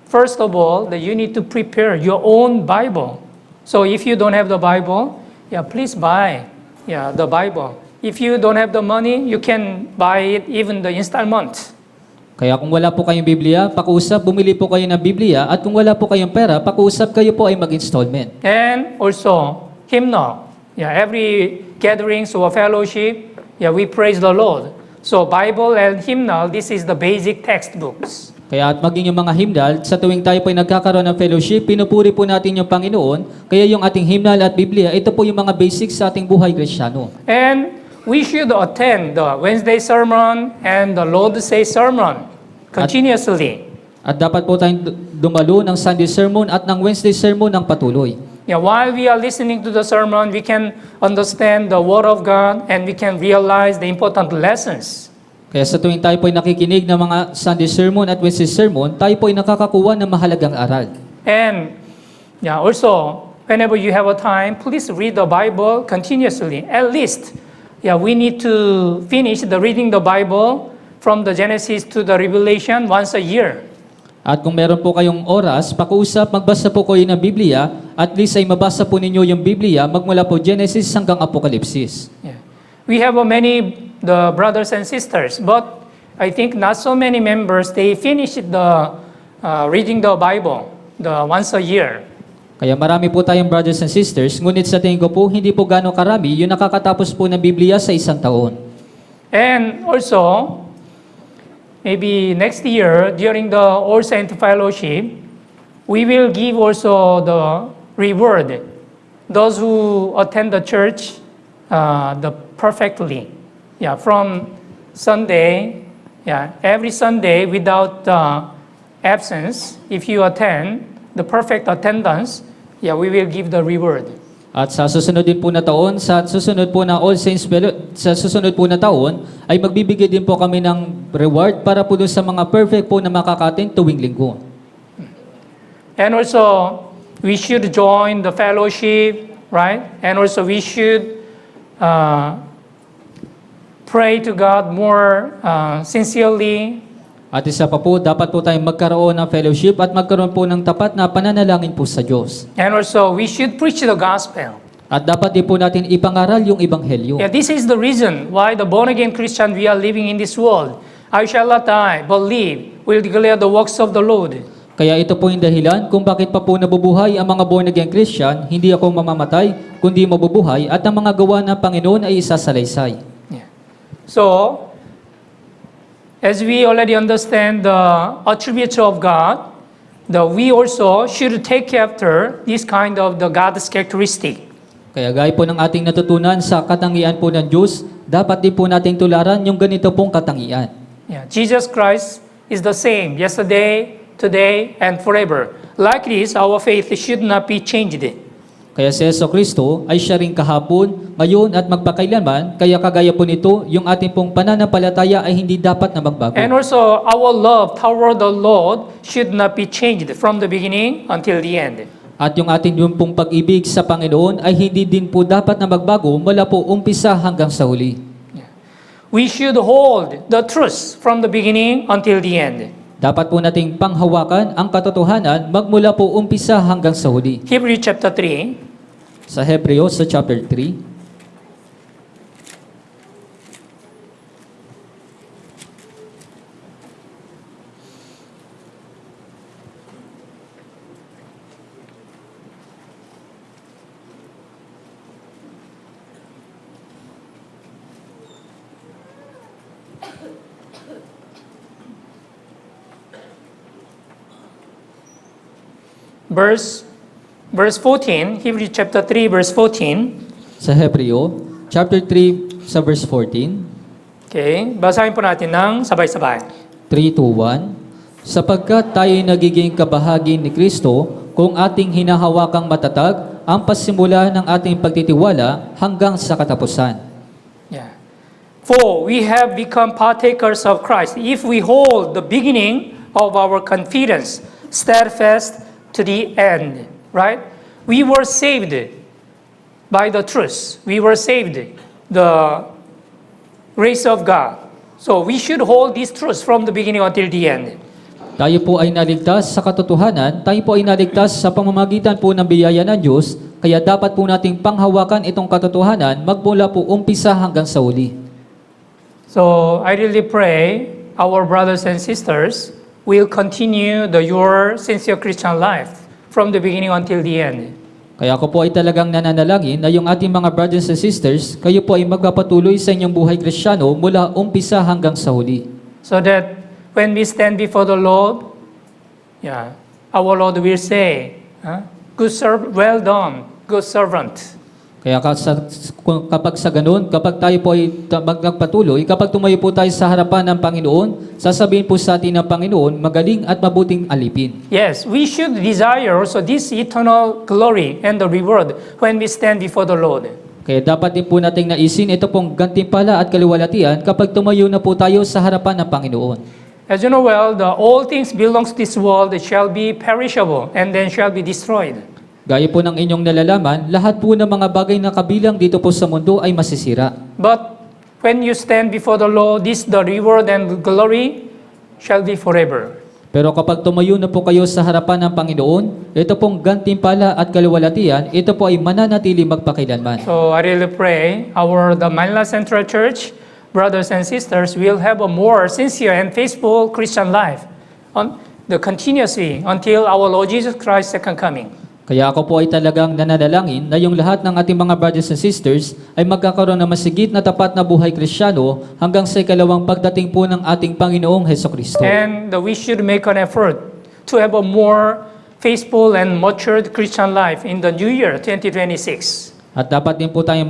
First of all, you need to prepare your own Bible. So if you don't have the Bible, please buy the Bible. if you don't have the money, you can buy it even the installment. Kaya kung wala po kayong Biblia, pakiusap, bumili po kayo ng Biblia. At kung wala po kayong pera, pakiusap kayo po ay mag-installment. And also, hymnal. Yeah, every gatherings or fellowship, yeah, we praise the Lord. So Bible and hymnal, this is the basic textbooks. Kaya at maging yung mga hymnal, sa tuwing tayo po ay nagkakaroon ng fellowship, pinupuri po natin yung Panginoon. Kaya yung ating hymnal at Biblia, ito po yung mga basics sa ating buhay Kristiyano. And we should attend the Wednesday sermon and the Lord's Day sermon continuously. At dapat po tayong dumalo ng Sunday sermon at ng Wednesday sermon ng patuloy. Yeah, while we are listening to the sermon, we can understand the Word of God and we can realize the important lessons. Kaya sa tuwing tayo po ay nakikinig ng mga Sunday sermon at Wednesday sermon, tayo po ay nakakakuha ng mahalagang aral. And yeah, also, whenever you have a time, please read the Bible continuously. At least, yeah, we need to finish the reading the Bible from the Genesis to the Revelation once a year. At kung meron po kayong oras, pakiusap, magbasa po kayo ng Biblia, at least ay mabasa po ninyo yung Biblia magmula po Genesis hanggang Apokalipsis. Yeah. We have many the brothers and sisters, but I think not so many members, they finish the reading the Bible the once a year. Kaya marami po tayong brothers and sisters, ngunit sa tingin ko po, hindi po gano'ng karami yung nakakatapos po ng Biblia sa isang taon. And also, maybe next year, during the All Saint Fellowship, we will give also the reward. Those who attend the church the perfectly. Yeah, from Sunday, yeah, every Sunday without absence, if you attend the perfect attendance, yeah, we will give the reward. At sa susunod din po na taon, sa susunod po na All Saints sa susunod po na taon, ay magbibigay din po kami ng reward para po dun sa mga perfect po na makakating tuwing linggo. And also, we should join the fellowship, right? And also, we should pray to God more sincerely. At isa pa po, dapat po tayong magkaroon ng fellowship at magkaroon po ng tapat na pananalangin po sa Diyos. And also, we should preach the gospel. At dapat din po natin ipangaral yung Ebanghelyo. Yeah, this is the reason why the born-again Christian we are living in this world. I shall not die, but live, will declare the works of the Lord. Kaya ito po yung dahilan kung bakit pa po nabubuhay ang mga born-again Christian, hindi ako mamamatay, kundi mabubuhay, at ang mga gawa ng Panginoon ay isasalaysay. Yeah. So, as we already understand the attributes of God, we also should take after this kind of the God's characteristic. Kaya gaya po ng ating natutunan sa katangian po ng Diyos, dapat din po nating tularan yung ganito pong katangian. Yeah. Jesus Christ is the same yesterday, today, and forever. Like this, our faith should not be changed. Kaya si Jesucristo ay siya rin kahapon, ngayon at magpakailanman, kaya kagaya po nito, yung ating pong pananampalataya ay hindi dapat na magbago. And also, our love toward the Lord should not be changed from the beginning until the end. At yung ating yung pong pag-ibig sa Panginoon ay hindi din po dapat na magbago mula po umpisa hanggang sa huli. We should hold the truth from the beginning until the end. Dapat po nating panghawakan ang katotohanan magmula po umpisa hanggang sa huli. Hebrews chapter 3, Sa Hebreo sa chapter 3, verse 14, Hebrews chapter 3, verse 14. sa Hebreo chapter 3 sa verse 14, Okay, basahin po natin ng sabay-sabay. 3-1, sapagkat tayo'y nagiging kabahagi ni Kristo kung ating hinahawakang matatag ang pasimula ng ating pagtitiwala hanggang sa katapusan. Yeah. For we have become partakers of Christ if we hold the beginning of our confidence steadfast to the end. Right? We were saved by the truth. We were saved the grace of God. So we should hold this truth from the beginning until the end. Tayo po ay naligtas sa katotohanan, tayo po ay naligtas sa pamamagitan po ng biyaya ng Diyos, Kaya dapat po nating panghawakan itong katotohanan magmula po umpisa hanggang sa uli. So I really pray our brothers and sisters will continue your sincere Christian life from the beginning until the end. Kaya ako po ay talagang nananalangin na yung ating mga brothers and sisters, kayo po ay magpapatuloy sa inyong buhay Kristiyano mula umpisa hanggang sa huli. So that when we stand before the Lord, our Lord will say, well done, good servant. Kaya kapag sa ganun, kapag tayo po ay magpatuloy, kapag tumayo po tayo sa harapan ng Panginoon, sasabihin po sa atin ng Panginoon, magaling at mabuting alipin. Yes, we should desire also this eternal glory and the reward when we stand before the Lord. Kaya dapat din po nating naisin ito pong gantimpala at kaliwalatian kapag tumayo na po tayo sa harapan ng Panginoon. As you know well, all things belongs to this world shall be perishable and then shall be destroyed. Gaya po ng inyong nalalaman, lahat po ng mga bagay na kabilang dito po sa mundo ay masisira. But when you stand before the Lord, the reward and glory shall be forever. Pero kapag tumayo na po kayo sa harapan ng Panginoon, ito pong gantimpala at kaliwalatian, ito po ay mananatili magpakilanman. So I really pray the Manila Central Church brothers and sisters will have a more sincere and faithful Christian life continuously until our Lord Jesus Christ's second coming. Kaya ako po ay talagang nananalangin na yung lahat ng ating mga brothers and sisters ay magkakaroon ng masigit na tapat na buhay Kristiyano hanggang sa ikalawang pagdating po ng ating Panginoong Hesukristo. And we should make an effort to have a more faithful and matured Christian life in the new year 2026. At dapat din po tayong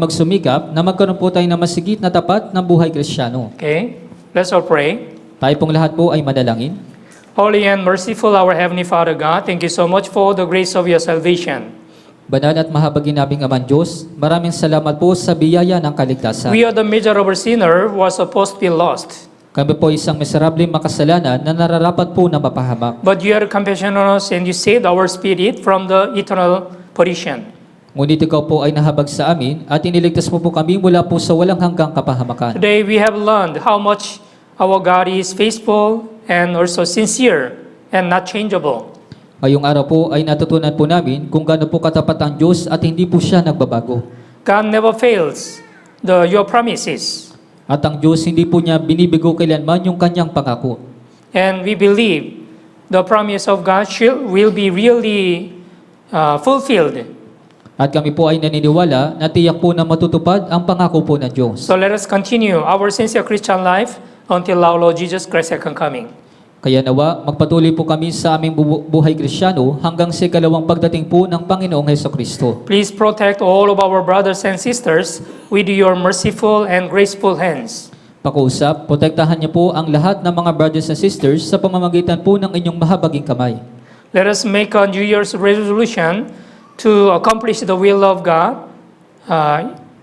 magsumikap na magkaroon po tayo ng masigit na tapat na buhay Kristiyano. Okay, let's all pray. Tayo pong lahat po ay manalangin. Holy and merciful our Heavenly Father God, thank you so much for the grace of your salvation. Banal at mahabagin naming Amang Diyos, maraming salamat po sa biyaya ng kaligtasan. We are the miserable sinner who was supposed to be lost. Kami po isang miserableng makasalanan na nararapat po na mapahamak. But you had compassion on us and you saved our spirit from the eternal perdition. Ngunit ikaw po ay nahabag sa amin at iniligtas mo po kami mula po sa walang hanggang kapahamakan. Today we have learned how much our God is faithful and also sincere and not changeable. Ngayong araw po ay natutunan po namin kung gaano po katapat ang Diyos at hindi po siya nagbabago. God never fails your promises. At ang Diyos hindi po niya binibigo kailanman yung kanyang pangako. And we believe the promise of God will be really fulfilled. At kami po ay naniniwala na tiyak po na matutupad ang pangako po ng Diyos. So let us continue our sincere Christian life until our Lord Jesus Christ's second coming. Kaya nawa, magpatuloy po kami sa aming buhay Kristiyano hanggang sa ikalawang pagdating po ng Panginoong Hesukristo. Please protect all of our brothers and sisters with your merciful and graceful hands. Pakiusap, protektahan niyo po ang lahat ng mga brothers and sisters sa pamamagitan po ng inyong mahabaging kamay. Let us make a New Year's resolution to accomplish the will of God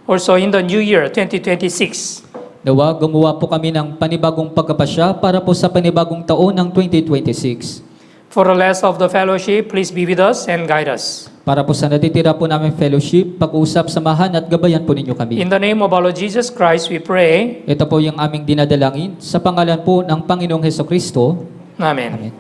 also in the new year 2026. Nawa, gumawa po kami ng panibagong pagkapasya para po sa panibagong taon ng 2026. For the rest of the fellowship, please be with us and guide us. Para po sa natitira po namin fellowship, pag-usap, samahan at gabayan po ninyo kami. In the name of our Lord Jesus Christ, we pray. Ito po yung aming dinadalangin sa pangalan po ng Panginoong Hesukristo. Amen. Amen.